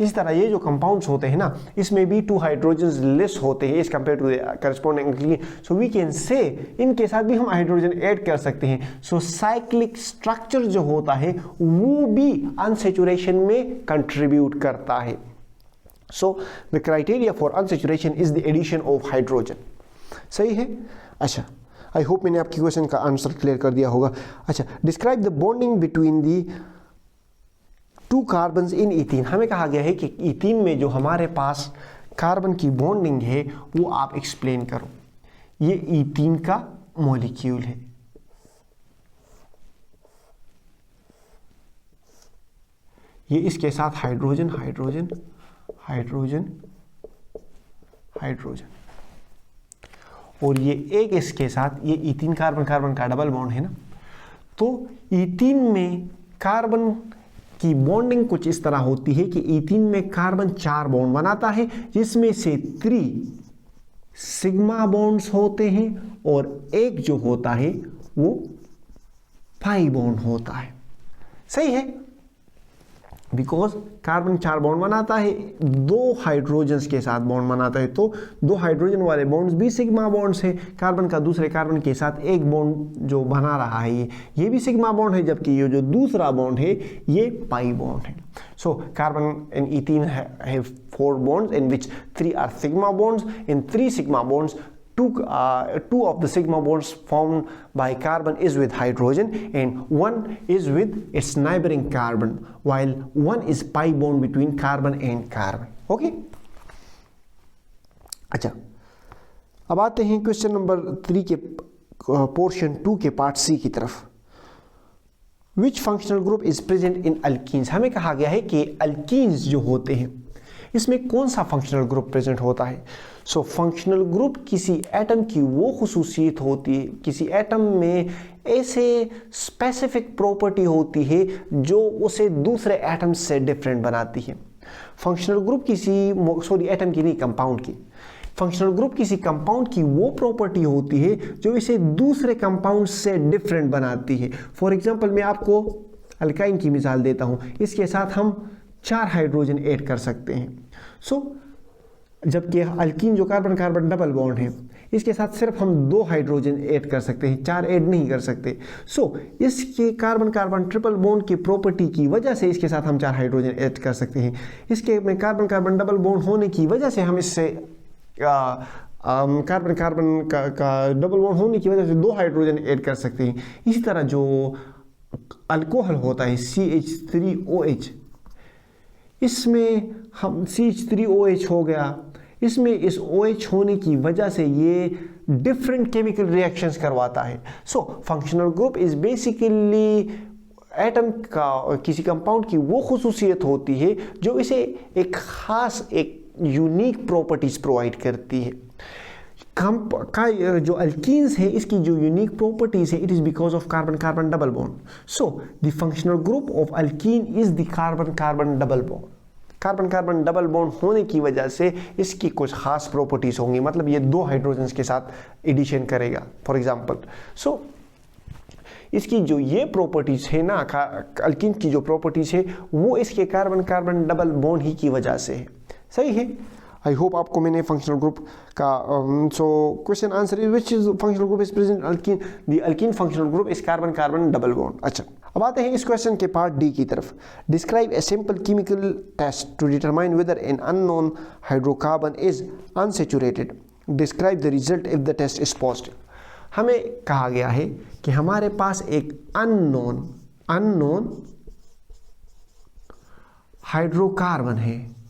इस तरह ये जो कंपाउंड्स होते हैं ना, इसमें भी 2 हाइड्रोजन लेस होते हैं as compare to corresponding. So we can say इनके साथ भी हम हाइड्रोजन ऐड कर सकते हैं। सो साइक्लिक स्ट्रक्चर जो होता है वो भी अनसैचुरेशन में कंट्रीब्यूट करता है। So the criteria for unsaturation is the addition of hydrogen. सही है? अच्छा, आई होप मैंने आपकी क्वेश्चन का आंसर क्लियर कर दिया होगा। अच्छा, describe the bonding between the 2 carbons in ethene. हमें कहा गया है कि ईथीन में जो हमारे पास कार्बन की बॉन्डिंग है वो आप एक्सप्लेन करो। ये ईथीन का मॉलिक्यूल है, ये इसके साथ हाइड्रोजन हाइड्रोजन हाइड्रोजन हाइड्रोजन, और ये एक इसके साथ, ये ईथीन कार्बन कार्बन का डबल बॉन्ड है ना। तो ईथीन में कार्बन की बॉन्डिंग कुछ इस तरह होती है कि ईथीन में कार्बन 4 बॉन्ड बनाता है, जिसमें से 3 सिग्मा बॉन्ड्स होते हैं और एक जो होता है वो पाई बॉन्ड होता है। सही है? बिकॉज कार्बन 4 बॉन्ड बनाता है, 2 हाइड्रोजन्स के साथ बॉन्ड बनाता है, तो 2 हाइड्रोजन वाले बॉन्ड्स भी सिग्मा बॉन्ड्स है। कार्बन का दूसरे कार्बन के साथ एक बॉन्ड जो बना रहा है ये भी सिग्मा बॉन्ड है, जबकि ये जो दूसरा बॉन्ड है ये पाई बॉन्ड है। So carbon and ethene have 4 bonds in which 3 are sigma bonds. In 3 sigma bonds, two of the sigma bonds formed by carbon is with hydrogen and one is with its neighboring carbon, while one is pi bond between carbon and carbon. Okay? अच्छा, अब आते हैं question number 3 के portion 2 के part सी की तरफ। विच functional group is present in alkenes, हमें कहा गया है कि अल्कीन्स जो होते हैं इसमें कौन सा फंक्शनल ग्रुप प्रेजेंट होता है। सो फंक्शनल ग्रुप किसी एटम की वो खुसूसियत होती है, किसी एटम में ऐसे स्पेसिफिक प्रॉपर्टी होती है जो उसे दूसरे एटम से डिफरेंट बनाती है। फंक्शनल ग्रुप किसी एटम की नहीं, कंपाउंड की। फंक्शनल ग्रुप किसी कंपाउंड की वो प्रॉपर्टी होती है जो इसे दूसरे कंपाउंड से डिफरेंट बनाती है। फॉर एग्जांपल मैं आपको अल्काइन की मिसाल देता हूं, इसके साथ हम 4 हाइड्रोजन ऐड कर सकते हैं। जबकि अल्कीन जो कार्बन कार्बन डबल बॉन्ड है इसके साथ सिर्फ हम 2 हाइड्रोजन ऐड कर सकते हैं, 4 ऐड नहीं कर सकते। इसके कार्बन कार्बन ट्रिपल बॉन्ड की प्रॉपर्टी की वजह से इसके साथ हम 4 हाइड्रोजन ऐड कर सकते हैं। इसके में कार्बन कार्बन डबल बॉन्ड होने की वजह से हम इससे कार्बन कार्बन का डबल बॉन्ड होने की वजह से 2 हाइड्रोजन ऐड कर सकते हैं। इसी तरह जो अल्कोहल होता है CH3OH, इसमें हम CH3OH हो गया, इसमें इस OH होने की वजह से ये डिफरेंट केमिकल रिएक्शंस करवाता है। Functional group is basically atom का किसी कंपाउंड की वो खुसूसियत होती है जो इसे एक खास एक यूनिक प्रॉपर्टीज प्रोवाइड करती है। जो अल्कीन्स है इसकी जो यूनिक प्रॉपर्टीज है it is because of carbon carbon double bond. The functional group of alkene is the carbon carbon double bond. Carbon carbon double bond होने की वजह से इसकी कुछ खास प्रॉपर्टीज होंगी, मतलब ये 2 हाइड्रोजन्स के साथ एडिशन करेगा फॉर एग्जांपल। इसकी जो ये प्रॉपर्टीज है ना, अल्कीन की जो प्रॉपर्टीज है वो इसके कार्बन कार्बन डबल बॉन्ड ही की वजह से है। सही है। आई होप आपको मैंने फंक्शनल ग्रुप का question answer which is functional group is present alkyne, the alkyne functional group is carbon carbon double bond. अच्छा, अब आते हैं इस क्वेश्चन के पार्ट डी की तरफ। Describe a simple chemical test to determine whether an unknown hydrocarbon is unsaturated. Describe the result if the test is positive. हमें कहा गया है कि हमारे पास एक अननोन हाइड्रोकार्बन है।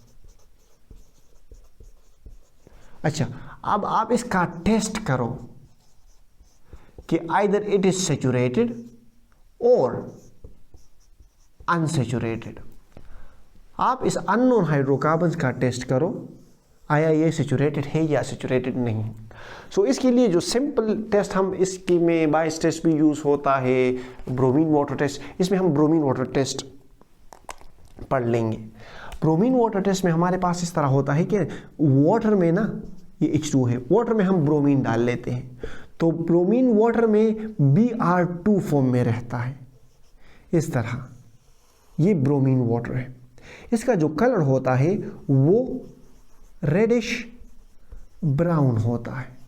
अच्छा, अब आप इसका टेस्ट करो कि आइदर इट इज सैचुरेटेड और अनसैचुरेटेड। आप इस अननोन हाइड्रोकार्बन का टेस्ट करो, आया ये सैचुरेटेड है या सैचुरेटेड नहीं। इसके लिए जो सिंपल टेस्ट हम इसकी में बायस टेस्ट भी यूज होता है, ब्रोमीन वाटर टेस्ट, इसमें हम ब्रोमीन वाटर टेस्ट पढ़ लेंगे। ब्रोमीन वाटर टेस्ट में हमारे पास इस तरह होता है कि वाटर में ना ये H2 है, वाटर में हम ब्रोमीन डाल लेते हैं, तो ब्रोमीन वाटर में Br2 फॉर्म में रहता है। इस तरह ये ब्रोमीन वाटर है। इसका जो कलर होता है वो रेडिश ब्राउन होता है।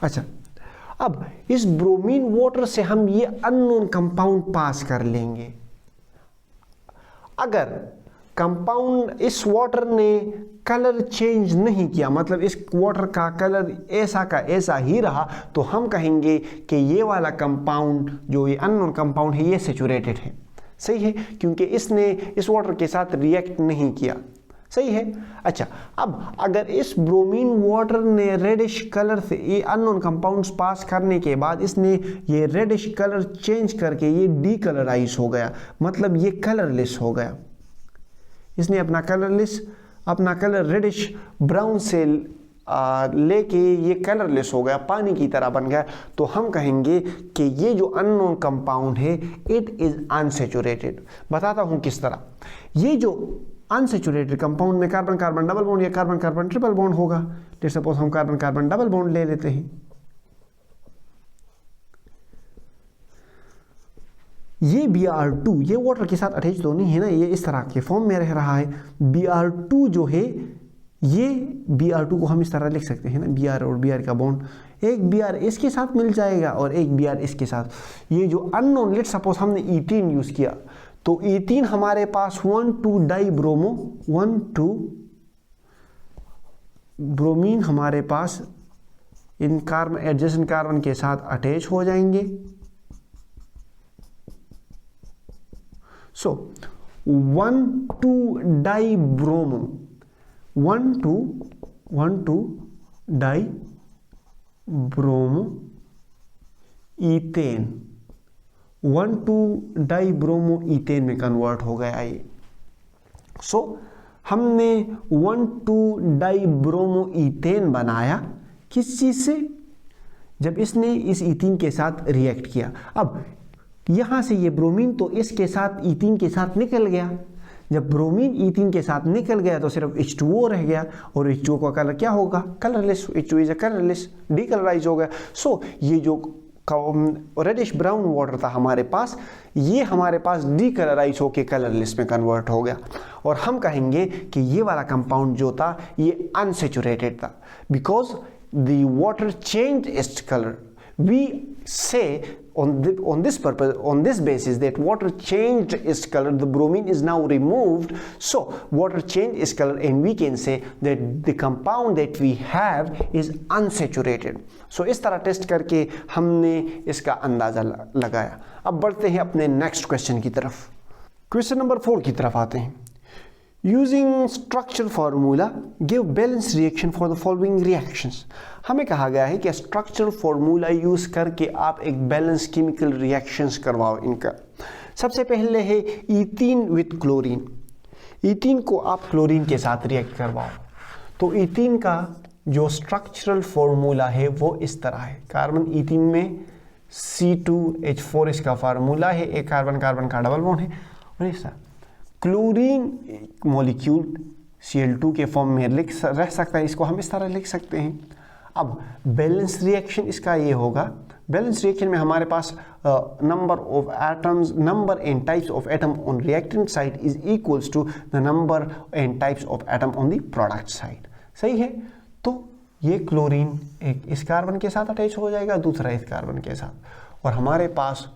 अच्छा, अब इस ब्रोमीन वाटर से हम ये अननोन कंपाउंड पास कर लेंगे। अगर कंपाउंड इस वाटर ने कलर चेंज नहीं किया, मतलब इस वाटर का कलर ऐसा का ऐसा ही रहा, तो हम कहेंगे कि ये वाला कंपाउंड जो ये अननोन कंपाउंड है ये सैचुरेटेड है। सही है, क्योंकि इसने इस वाटर के साथ रिएक्ट नहीं किया। सही है। अच्छा, अब अगर इस ब्रोमीन वाटर ने रेडिश कलर से ये अननोन कंपाउंड्स पास करने के बाद इसने ये रेडिश कलर चेंज करके ये डीकलराइज हो गया, मतलब ये कलरलेस हो गया। इसने अपना कलर रेडिश ब्राउन से लेके ये कलरलेस हो गया, पानी की तरह बन गया, तो हम कहेंगे कि ये जो अननोन कंपाउंड है इट इज अनसैचुरेटेड। बताता हूं किस तरह। ये जो अनसैचुरेटेड कंपाउंड में कार्बन कार्बन डबल बॉन्ड या कार्बन कार्बन ट्रिपल बॉन्ड होगा। लेट्स सपोज हम कार्बन कार्बन डबल बॉन्ड ले लेते हैं। ये Br2 ये वाटर के साथ अटैच तो नहीं है ना, ये इस तरह के फॉर्म में रह रहा है। Br2 जो है ये Br2 को हम इस तरह लिख सकते हैं ना, Br और Br का बॉन्ड, एक Br इसके साथ मिल जाएगा और एक Br इसके साथ। ये जो अननोन, लेट्स सपोज हमने ईथीन यूज किया, तो ईथीन हमारे पास 1,2 डाई ब्रोमो 1,2 ब्रोमीन हमारे पास इन कार्बन एडजेसेंट कार्बन के साथ अटैच हो जाएंगे। 1,2 di bromo 1,2 di bromo ethane one two dibromo ethane में कन्वर्ट हो गया ये। सो हमने 1,2-डाइब्रोमो ईथेन बनाया किस चीज से? जब इसने इस ईथीन के साथ रिएक्ट किया। अब यहां से ये ब्रोमीन तो इसके साथ ईथीन के साथ निकल गया। जब ब्रोमीन ईथीन के साथ निकल गया तो सिर्फ H2O रह गया, और H2O का कलर क्या होगा? Colourless. H2O is a colourless, decolourise हो गया। सो ये जो रेडिश ब्राउन वाटर था हमारे पास, ये हमारे पास डीकलराइज होके कलरलेस में कन्वर्ट हो गया। और हम कहेंगे कि ये वाला कंपाउंड जो था ये अनसेचुरेटेड था, because the water changed its colour. We say on this basis that water changed its color, the bromine is now removed, so water changed its color, and we can say that the compound that we have is unsaturated. So इस तरह test करके हमने इसका अंदाजा लगाया। अब बढ़ते हैं अपने नेक्स्ट क्वेश्चन की तरफ। क्वेश्चन नंबर 4 की तरफ आते हैं। Using structure formula give balanced reaction for the following reactions। हमें कहा गया है कि स्ट्रक्चरल फॉर्मूला यूज करके आप एक बैलेंस केमिकल रिएक्शंस करवाओ इनका। सबसे पहले है ईथीन विथ क्लोरीन। ईथीन को आप क्लोरीन के साथ रिएक्ट करवाओ। तो ईथीन का जो स्ट्रक्चरल फॉर्मूला है वो इस तरह है। कार्बन ईथीन में C2H4 इसका फार्मूला है, एक कार्बन कार्बन का डबल बॉन्ड है, और ऐसा क्लोरीन मॉलिक्यूल Cl2 के फॉर्म में रह सकता है, इसको हम इस तरह लिख सकते हैं। अब बैलेंस रिएक्शन इसका ये होगा। बैलेंस रिएक्शन में हमारे पास number of atoms, number and types of atom on reactant side is equals to the number and types of atom on the product side. सही है। तो ये क्लोरीन एक इस कार्बन के साथ अटैच हो जाएगा, दूसरा इस कार्बन के साथ, और हमारे पास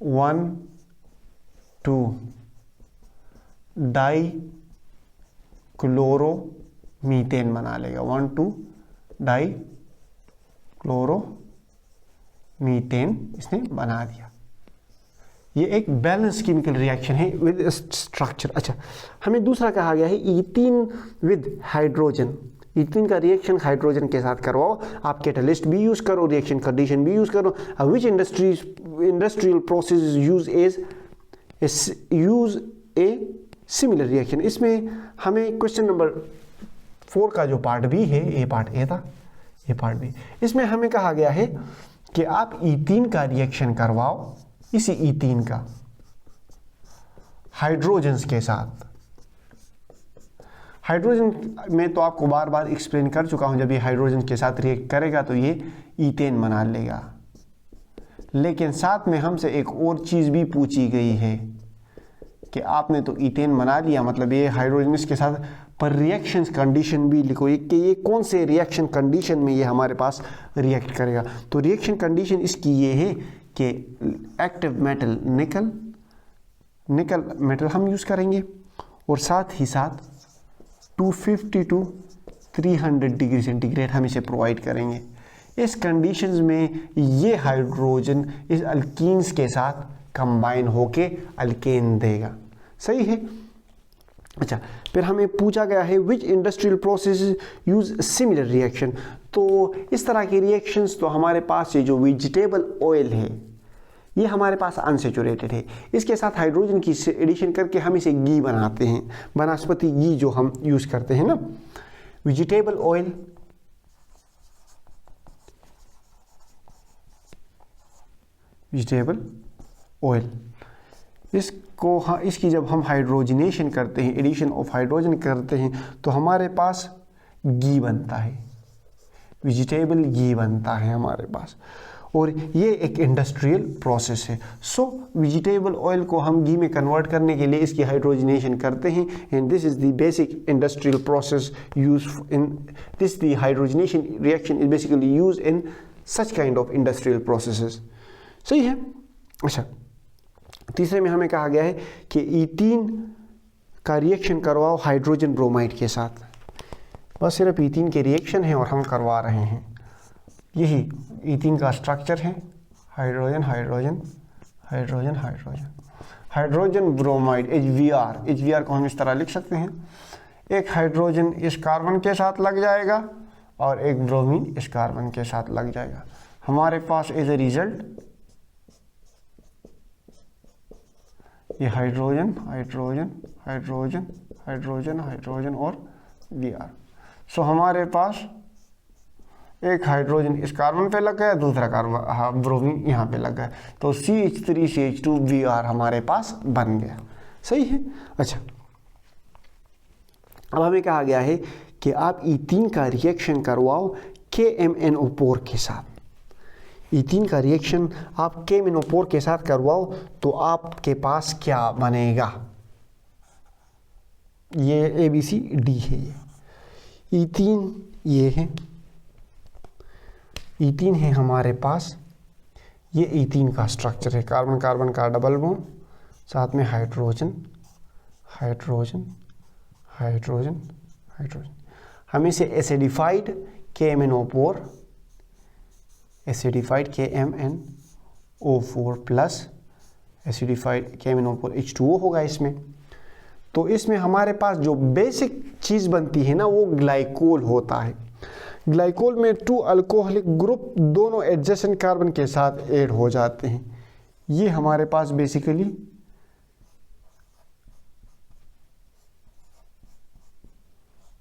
1,2-डाइक्लोरोमीथेन बना लेगा। 1,2-डाइक्लोरोमीथेन इसने बना दिया। ये एक बैलेंस केमिकल रिएक्शन है विद स्ट्रक्चर। अच्छा, हमें दूसरा कहा गया है ईथीन विद हाइड्रोजन। ईथीन का रिएक्शन हाइड्रोजन के साथ करवाओ। आप कैटलिस्ट भी यूज करो, रिएक्शन कंडीशन भी यूज करो। विच industrial process use a similar reaction. इसमें हमें क्वेश्चन नंबर 4 का जो पार्ट बी है, ये पार्ट ए था, ये पार्ट बी, इसमें हमें कहा गया है कि आप ईथीन का रिएक्शन करवाओ, इसी ईथीन का हाइड्रोजन्स के साथ। हाइड्रोजन में तो आपको बार बार एक्सप्लेन कर चुका हूं, जब ये हाइड्रोजन के साथ रिएक्ट करेगा तो ये ईथेन बना लेगा। लेकिन साथ में हमसे एक और चीज भी पूछी गई है कि आपने तो ईथेन बना लिया, मतलब ये हाइड्रोजन के साथ, पर रिएक्शंस कंडीशन भी लिखो कि ये कौन से रिएक्शन कंडीशन में ये हमारे पास रिएक्ट करेगा। तो रिएक्शन कंडीशन इसकी ये है कि एक्टिव मेटल निकल मेटल हम यूज करेंगे, और साथ ही साथ 250 to 300 डिग्री सेंटीग्रेड हम इसे प्रोवाइड करेंगे। इस कंडीशंस में ये हाइड्रोजन इस अल्कीन्स के साथ कंबाइन होके अल्केन देगा। सही है। अच्छा, फिर हमें पूछा गया है which industrial process use similar reaction. तो इस तरह के रिएक्शंस तो हमारे पास ये जो वेजिटेबल ऑयल है ये हमारे पास अनसेचुरेटेड है, इसके साथ हाइड्रोजन की एडिशन करके हम इसे घी बनाते हैं, वनस्पति घी जो हम यूज करते हैं ना, वेजिटेबल ऑयल। वेजिटेबल ऑयल इसको इसकी जब हम हाइड्रोजनेशन करते हैं, एडिशन ऑफ हाइड्रोजन करते हैं, तो हमारे पास घी बनता है, वेजिटेबल घी बनता है हमारे पास, और ये एक इंडस्ट्रियल प्रोसेस है। सो वेजिटेबल ऑयल को हम घी में कन्वर्ट करने के लिए इसकी हाइड्रोजनेशन करते हैं, and this is the basic industrial process use in this. The hydrogenation reaction is basically use in such kind of industrial processes. सही है। अच्छा, तीसरे में हमें कहा गया है कि ईथीन का रिएक्शन करवाओ हाइड्रोजन ब्रोमाइड के साथ। बस सिर्फ ईथीन के रिएक्शन है और हम करवा रहे हैं। यही ईथीन का स्ट्रक्चर है, hydrogen hydrogen hydrogen hydrogen hydrogen bromide HBr को हम इस तरह लिख सकते हैं। एक हाइड्रोजन इस कार्बन के साथ लग जाएगा और एक ब्रोमीन इस कार्बन के साथ लग जाएगा। हमारे पास एज ए रिजल्ट ये hydrogen hydrogen hydrogen hydrogen hydrogen और Br। सो हमारे पास एक हाइड्रोजन इस कार्बन पे लग गया, दूसरा कार्बन ब्रोमीन यहाँ पे लग गया, तो CH3CH2Br हमारे पास बन गया। सही है। अच्छा, अब हमें कहा गया है कि आप E3 का रिएक्शन करवाओ KMnO4 के साथ। E3 का रिएक्शन आप KMnO4 के साथ करवाओ तो आपके पास क्या बनेगा? ये ABCD है। ये E3 ये है, E3 है हमारे पास, ये E3 का स्ट्रक्चर है, कार्बन कार्बन का डबल बॉन्ड, साथ में हाइड्रोजन हाइड्रोजन हाइड्रोजन हाइड्रोजन। हम इसे acidified KMnO4 acidified KMnO4 plus acidified KMnO4 H2O होगा इसमें। तो इसमें हमारे पास जो बेसिक चीज़ बनती है ना, वो ग्लाइकोल होता है। ग्लाइकोल में 2 अल्कोहलिक ग्रुप दोनों एडजेसेंट कार्बन के साथ ऐड हो जाते हैं। ये हमारे पास बेसिकली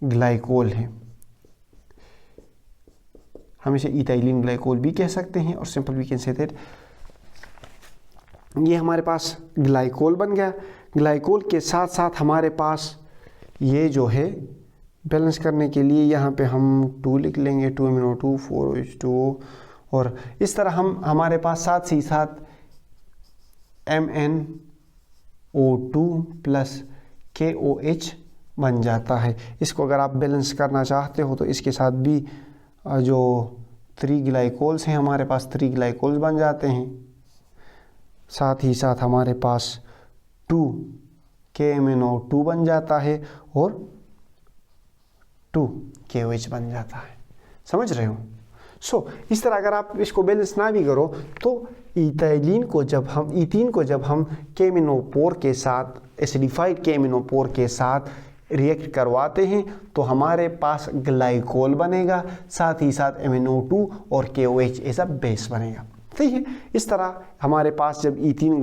ग्लाइकोल है। हम इसे इथाइलिन ग्लाइकोल भी कह सकते हैं और simple we can say that ये हमारे पास ग्लाइकोल बन गया। ग्लाइकोल के साथ साथ हमारे पास ये जो है बैलेंस करने के लिए यहाँ पे हम 2 लिख लेंगे, 2MnO2 4H2O, और इस तरह हमारे पास साथ ही साथ MnO2 प्लस KOH बन जाता है। इसको अगर आप बैलेंस करना चाहते हो तो इसके साथ भी जो 3 ग्लाइकोल्स हैं हमारे पास 3 ग्लाइकोल्स बन जाते हैं। साथ ही साथ हमारे पास 2 KMnO2 बन जाता है और 2 KOH बन जाता है। समझ रहे हो? सो इस तरह अगर आप इसको बैलेंस ना भी करो तो इथाइलिन को जब हम इथीन को जब हम KMnO4 के साथ एसिडिफाइड KMnO4 के साथ रिएक्ट करवाते हैं तो हमारे पास ग्लाइकोल बनेगा, साथ ही साथ MnO2 और KOH ऐसा बेस बनेगा। सही है। इस तरह हमारे पास जब इथीन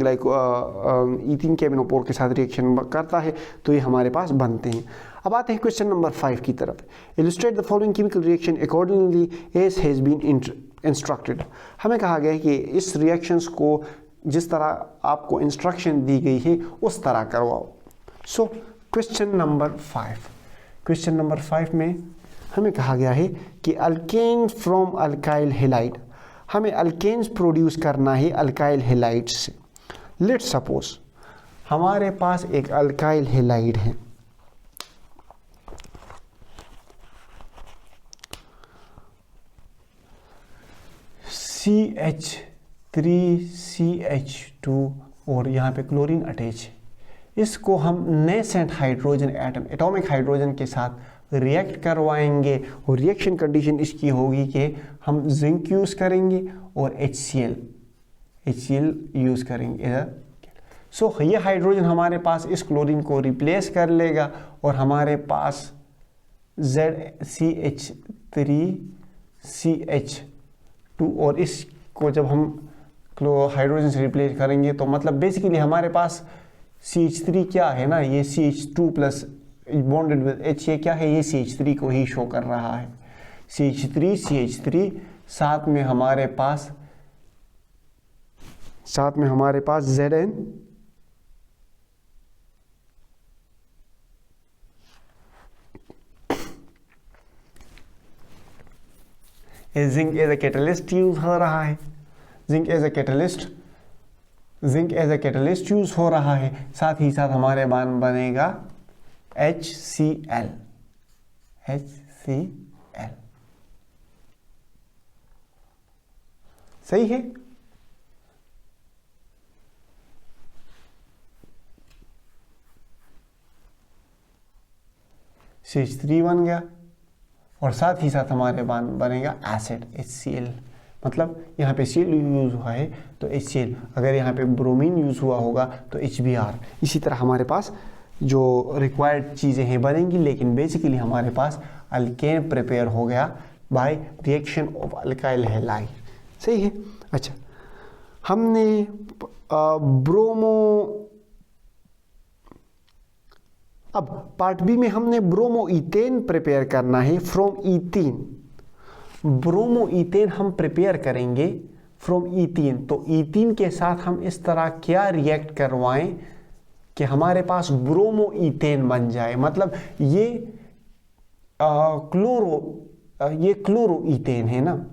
KMnO4 के साथ रिएक्शन करता है तो ये हमारे पास बनते हैं। अब आते हैं क्वेश्चन नंबर 5 की तरफ। Illustrate the following chemical reaction accordingly as has been instructed. हमें कहा गया है कि इस रिएक्शंस को जिस तरह आपको इंस्ट्रक्शन दी गई है उस तरह करवाओ। सो क्वेश्चन नंबर 5 में हमें कहा गया है कि अल्केन फ्रॉम अल्काइल हैलाइड, हमें अल्केन्स प्रोड्यूस करना है अल्काइल हैलाइड से। लेट्स सपोज हमारे पास एक अल्काइल हैलाइड है, CH3CH2 और यहाँ पे क्लोरीन अटैच है। इसको हम nascent hydrogen atom atomic hydrogen के साथ रिएक्ट करवाएंगे और रिएक्शन कंडीशन इसकी होगी कि हम जिंक यूज़ करेंगे और HCl यूज़ करेंगे। सो ये हाइड्रोजन हमारे पास इस क्लोरीन को रिप्लेस कर लेगा और हमारे पास ZCH3CH2 और इसको जब हम हाइड्रोजन से रिप्लेस करेंगे तो मतलब बेसिकली हमारे पास CH3 क्या है ना, ये CH2 plus bonded with H, ये क्या है, ये CH3 को ही शो कर रहा है। CH3 साथ में हमारे पास Zn zinc as a catalyst use हो रहा है, zinc as a catalyst use हो रहा है। साथ ही साथ हमारे बनेगा HCl। सही है। CH3 बन गया और साथ ही साथ हमारे बनेगा एसिड HCl। मतलब यहाँ पे Cl यूज हुआ है तो HCl, अगर यहाँ पे ब्रोमीन यूज हुआ होगा तो HBr। इसी तरह हमारे पास जो रिक्वायर्ड चीज़ें हैं बनेंगी, लेकिन बेसिकली हमारे पास अल्केन प्रिपेयर हो गया by reaction of alkyl halide. सही है। अच्छा, हमने ब्रोमो अब पार्ट बी में हमने ब्रोमो ईथेन प्रिपेयर करना है फ्रॉम ईथीन। ब्रोमो ईथेन हम प्रिपेयर करेंगे फ्रॉम ईथीन, तो ईथीन के साथ हम इस तरह क्या रिएक्ट करवाएं कि हमारे पास ब्रोमो ईथेन बन जाए। मतलब ये क्लोरो ईथेन है ना,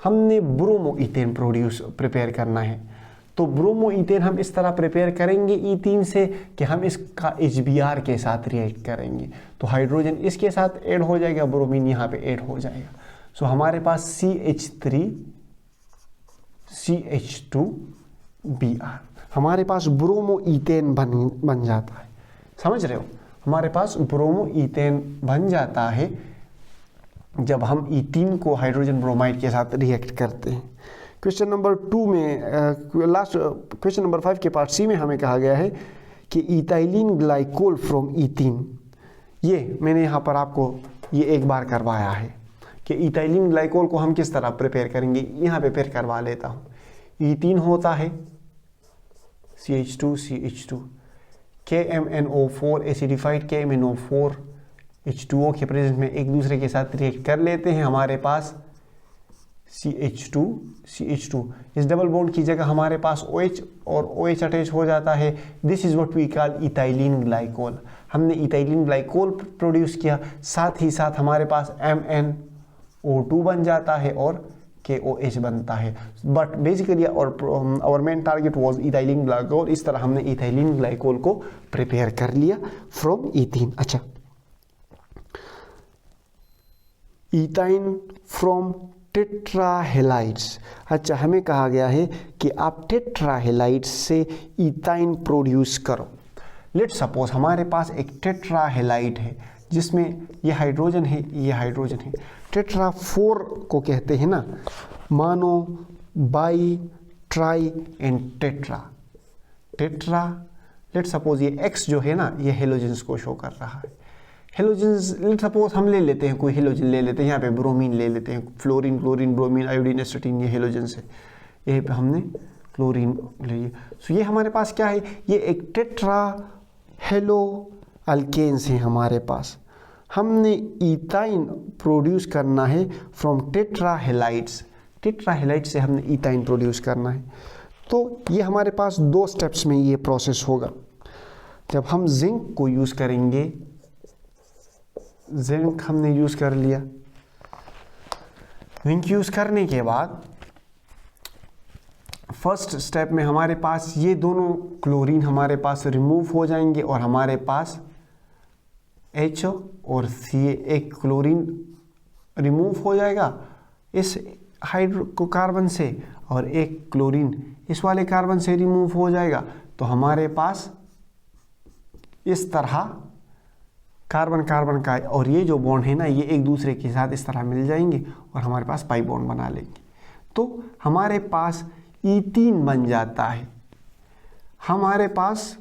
हमने ब्रोमो ईथेन प्रिपेयर करना है। तो ब्रोमो ईथेन हम इस तरह प्रिपेयर करेंगे ईथीन से कि हम इसका HBr के साथ रिएक्ट करेंगे, तो हाइड्रोजन इसके साथ ऐड हो जाएगा, ब्रोमीन यहाँ पे ऐड हो जाएगा। सो हमारे पास CH3 CH2Br, हमारे पास ब्रोमो ईथेन बन जाता है। समझ रहे हो, हमारे पास ब्रोमो ईथेन बन जाता है जब हम ईथीन को हाइड्रोजन ब्रोमाइड के साथ रिएक्ट करते हैं। क्वेश्चन नंबर 2 में लास्ट क्वेश्चन नंबर 5 के पार्ट सी में हमें कहा गया है कि इथाइलिन ग्लाइकोल फ्रॉम ईथीन। ये मैंने यहाँ पर आपको ये एक बार करवाया है कि इथाइलिन ग्लाइकोल को हम किस तरह प्रिपेयर करेंगे। यहाँ पे प्रिपेयर करवा लेता हूँ। ईथीन होता है CH2 KMNO4 acidified KMNO4 H2O के प्रेजेंस में एक दूसरे के साथ रिएक्ट कर लेते हैं। हमारे पास CH2 इस डबल बॉन्ड की जगह हमारे पास OH और OH अटैच हो जाता है। This is what we call ethylene glycol. हमने इथाइलिन ग्लाइकोल प्रोड्यूस किया, साथ ही साथ हमारे पास MnO2 बन जाता है और KOH बनता है। बट बेसिकली और main target was ethylene glycol. इस तरह हमने इथाइलिन ग्लाइकोल को प्रिपेयर कर लिया फ्रॉम ईथीन। अच्छा, इथाइन फ्रॉम टेट्राहेलाइड्स। अच्छा, हमें कहा गया है कि आप टेट्राहेलाइड्स से इथाइन प्रोड्यूस करो। लेट्स सपोज हमारे पास एक टेट्राहेलाइड है जिसमें ये हाइड्रोजन है, ये हाइड्रोजन है। टेट्रा 4 को कहते हैं ना, मानो, by, try and tetra. Let's suppose ये X जो है ना, ये हेलोजेंस को शो कर रहा है। हेलोजेंस लेट्स सपोज हम ले लेते हैं, कोई हेलोजन ले लेते हैं, यहाँ पे ब्रोमीन ले लेते हैं, फ्लोरीन, क्लोरीन, ब्रोमीन, आयोडीन, एस्टेटिन, ये हेलोजेंस है। यहीं पे हमने क्लोरीन ले लिया। सो ये हमारे पास क्या है, ये एक टेट्रा हेलो अल्केन्स है हमारे पास। हमने इथाइन प्रोड्यूस करना है फ्रॉम टेट्राहेलाइड्स। टेट्राहेलाइड से हमने इथाइन प्रोड्यूस करना है। तो ये हमारे पास 2 स्टेप्स में ये प्रोसेस होगा। जब हम जिंक को यूज़ करेंगे, जिंक हमने यूज़ कर लिया। जिंक यूज़ करने के बाद फर्स्ट स्टेप में हमारे पास ये दोनों क्लोरीन हमारे पास रिमूव हो जाएंगे और हमारे पास HO और Ca, एक क्लोरीन रिमूव हो जाएगा इस हाइड्रोकार्बन से और एक क्लोरीन इस वाले कार्बन से रिमूव हो जाएगा। तो हमारे पास इस तरह कार्बन कार्बन का और ये जो बॉन्ड है ना, ये एक दूसरे के साथ इस तरह मिल जाएंगे और हमारे पास पाई बॉन्ड बना लेंगे। तो हमारे पास ईथीन बन जाता है। हमारे पास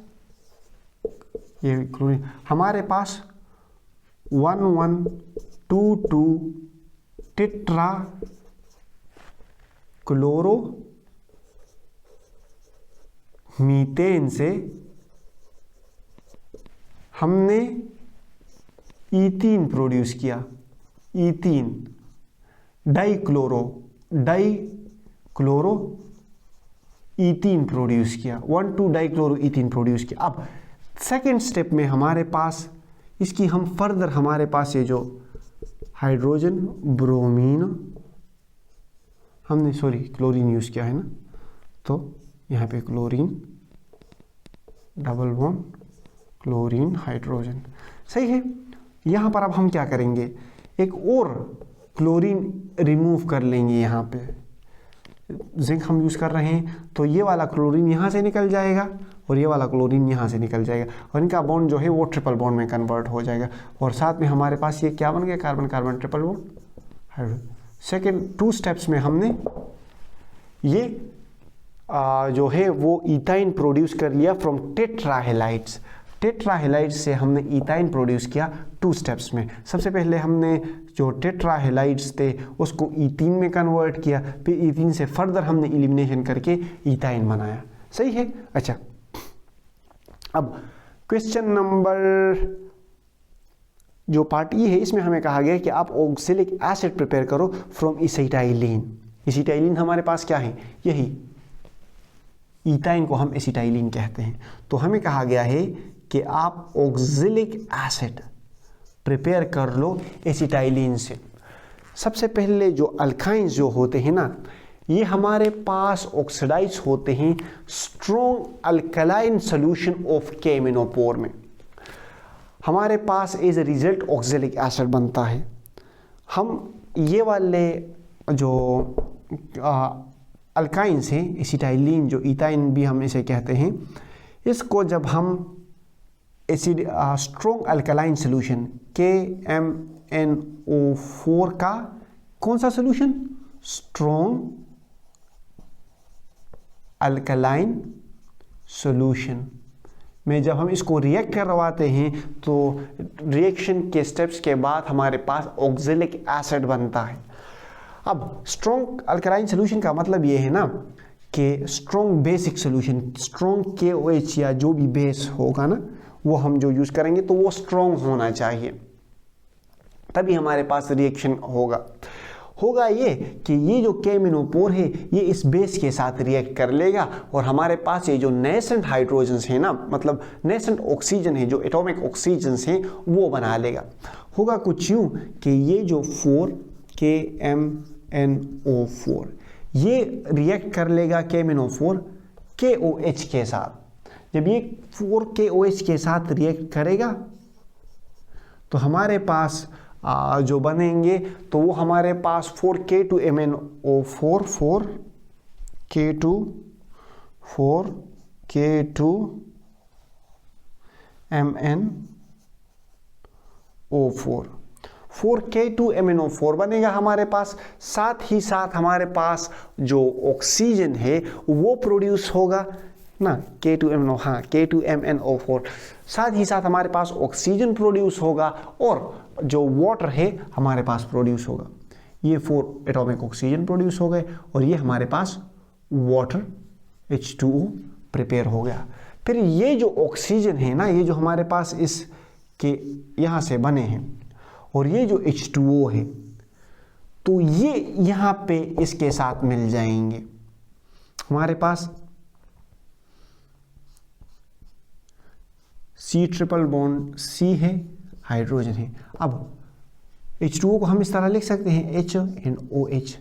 ये क्लोरीन, हमारे पास 1,1,2,2 टेट्रा क्लोरो मीथेन से हमने ईथीन प्रोड्यूस किया। ईथीन डाइक्लोरो ईथीन प्रोड्यूस किया, 1,2 डाइक्लोरो ईथीन प्रोड्यूस किया। अब सेकेंड स्टेप में हमारे पास इसकी हम फर्दर हमारे पास ये जो हाइड्रोजन ब्रोमीन हमने क्लोरीन यूज़ किया है ना, तो यहाँ पे chlorine double bond chlorine hydrogen, सही है। यहाँ पर अब हम क्या करेंगे, एक और क्लोरीन रिमूव कर लेंगे। यहाँ पे जिंक हम यूज़ कर रहे हैं, तो ये वाला क्लोरीन यहाँ से निकल जाएगा और ये वाला क्लोरीन यहाँ से निकल जाएगा और इनका बॉन्ड जो है वो ट्रिपल बॉन्ड में कन्वर्ट हो जाएगा। और साथ में हमारे पास ये क्या बन गया, carbon carbon triple bond hydrogen. Second 2 steps में हमने ये जो है वो इथाइन प्रोड्यूस कर लिया फ्रॉम टेट्राहेलाइड्स। टेट्राहेलाइड्स से हमने इथाइन प्रोड्यूस किया 2 स्टेप्स में। सबसे पहले हमने जो टेट्राहेलाइड्स थे उसको ईथीन में कन्वर्ट किया, फिर ईथीन से फर्दर हमने एलिमिनेशन करके इथाइन बनाया, सही है। अच्छा, अब क्वेश्चन नंबर जो पार्ट ये है इसमें हमें कहा गया कि आप ऑक्जेलिक एसिड प्रिपेयर करो फ्रॉम एसिटाइलिन। एसिटाइलिन हमारे पास क्या है, यही इथाइन को हम एसिटाइलिन कहते हैं। तो हमें कहा गया है कि आप ऑक्जेलिक एसिड प्रिपेयर कर लो एसिटाइलिन से। सबसे पहले जो अल्काइंस जो होते हैं ना, ये हमारे पास ऑक्सीडाइज होते हैं स्ट्रॉन्ग अल्कलाइन सॉल्यूशन ऑफ केमिनोपोर में। हमारे पास as a result oxalic acid बनता है। हम ये वाले जो अल्काइंस हैं, एसिटाइलिन जो इथाइन भी हम इसे कहते हैं, इसको जब हम acid strong alkaline solution KMnO4 का कौन सा सॉल्यूशन, स्ट्रॉन्ग अल्कलाइन सॉल्यूशन में जब हम इसको रिएक्ट करवाते हैं तो रिएक्शन के स्टेप्स के बाद हमारे पास ऑक्जेलिक एसिड बनता है। अब स्ट्रॉन्ग अल्कलाइन सॉल्यूशन का मतलब ये है ना कि strong basic solution, strong KOH या जो भी बेस होगा ना वो हम जो यूज़ करेंगे तो वो स्ट्रॉन्ग होना चाहिए, तभी हमारे पास रिएक्शन होगा ये कि ये जो केमिनोपोर है ये इस बेस के साथ रिएक्ट कर लेगा और हमारे पास ये जो नेसेंट हाइड्रोजन्स है ना, मतलब नेसेंट ऑक्सीजन है, जो एटॉमिक ऑक्सीजन्स हैं वो बना लेगा। होगा कुछ यूँ कि ये जो 4 KMnO4 ये रिएक्ट कर लेगा केमिनोफोर KOH के साथ। जब ये 4 KOH के साथ रिएक्ट करेगा तो हमारे पास जो बनेंगे तो वो हमारे पास 4K2MnO4 4K2MnO4 बनेगा हमारे पास। साथ ही साथ हमारे पास जो ऑक्सीजन है वो प्रोड्यूस होगा ना, K2MnO4। साथ ही साथ हमारे पास ऑक्सीजन प्रोड्यूस होगा और जो वाटर है हमारे पास प्रोड्यूस होगा। ये 4 एटॉमिक ऑक्सीजन प्रोड्यूस हो गए और ये हमारे पास वाटर H2O प्रिपेयर हो गया। फिर ये जो ऑक्सीजन है ना, ये जो हमारे पास इस के यहाँ से बने हैं और ये जो H2O है तो ये यहाँ पे इसके साथ मिल जाएंगे। हमारे पास C∭C है, हाइड्रोजन है। अब H2O को हम इस तरह लिख सकते हैं HNOH।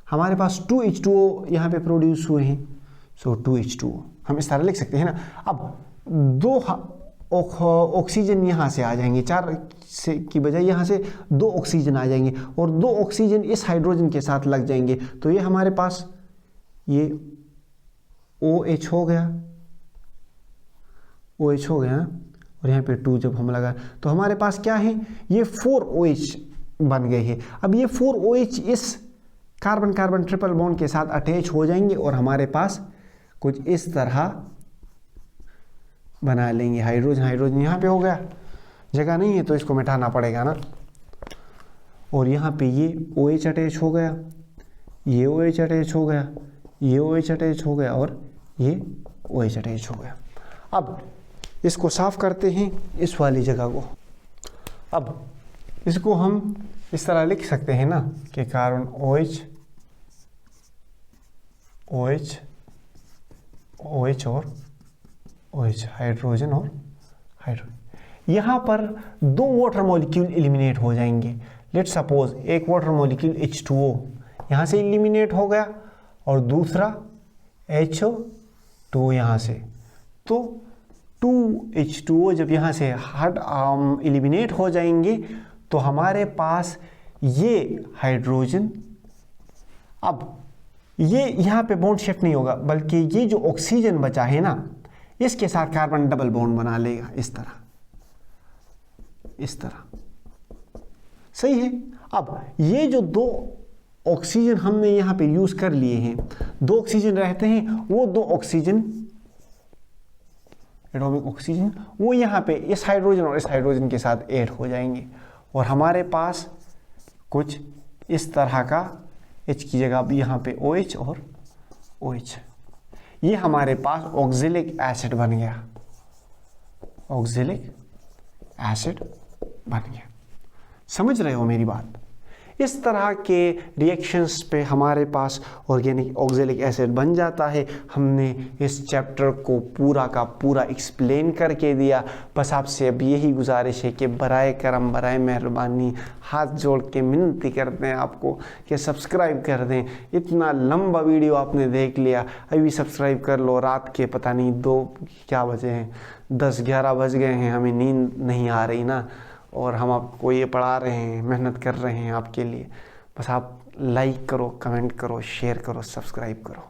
हमारे पास 2 H2O यहाँ पे प्रोड्यूस हुए हैं, सो 2 H2O हम इस तरह लिख सकते हैं ना। अब 2 ऑक्सीजन यहाँ से आ जाएंगे, 4 से की बजाय यहाँ से 2 ऑक्सीजन आ जाएंगे और 2 ऑक्सीजन इस हाइड्रोजन के साथ लग जाएंगे तो ये हमारे पास ये OH हो गया, OH हो गया और यहाँ पे 2 जब हम लगा तो हमारे पास क्या है, ये 4OH बन गए हैं। अब ये 4OH इस कार्बन कार्बन ट्रिपल बॉन्ड के साथ अटैच हो जाएंगे और हमारे पास कुछ इस तरह बना लेंगे। हाइड्रोजन हाइड्रोजन यहाँ पे हो गया, जगह नहीं है तो इसको मिटाना पड़ेगा ना। और यहाँ पे ये OH अटैच हो गया, ये OH अटैच हो गया, ये OH अटैच हो गया और ये OH अटैच हो गया। अब इसको साफ करते हैं इस वाली जगह को। अब इसको हम इस तरह लिख सकते हैं ना कि कार्बन OH OH OH और OH, हाइड्रोजन और हाइड्रोजन। यहाँ पर 2 वाटर मॉलिक्यूल एलिमिनेट हो जाएंगे। लेट्स सपोज एक वाटर मॉलिक्यूल H2O यहाँ से एलिमिनेट हो गया और दूसरा HO2 यहाँ से। तो 2H2O जब यहाँ से हट एलिमिनेट हो जाएंगे तो हमारे पास ये हाइड्रोजन, अब ये यहाँ पे बॉन्ड शिफ्ट नहीं होगा बल्कि ये जो ऑक्सीजन बचा है ना इसके साथ कार्बन डबल बॉन्ड बना लेगा इस तरह, इस तरह। सही है। अब ये जो 2 ऑक्सीजन हमने यहाँ पे यूज कर लिए हैं, 2 ऑक्सीजन रहते हैं, वो 2 ऑक्सीजन एटॉमिक ऑक्सीजन वो यहाँ पे इस हाइड्रोजन और इस हाइड्रोजन के साथ ऐड हो जाएंगे और हमारे पास कुछ इस तरह का H की जगह भी यहाँ पे OH और OH, ये हमारे पास ऑक्जेलिक एसिड बन गया, ऑक्जेलिक एसिड बन गया। समझ रहे हो मेरी बात? इस तरह के रिएक्शंस पे हमारे पास ऑर्गेनिक ऑक्जेलिक एसिड बन जाता है। हमने इस चैप्टर को पूरा का पूरा एक्सप्लेन करके दिया। बस आपसे अब यही गुजारिश है कि बराए करम बराए मेहरबानी हाथ जोड़ के विनती करते हैं आपको कि सब्सक्राइब कर दें। इतना लंबा वीडियो आपने देख लिया, अभी सब्सक्राइब कर लो। रात के पता नहीं 2 क्या बजे हैं, 10-11 बज गए हैं, हमें नींद नहीं आ रही ना, और हम आपको ये पढ़ा रहे हैं, मेहनत कर रहे हैं आपके लिए। बस आप लाइक करो, कमेंट करो, शेयर करो, सब्सक्राइब करो।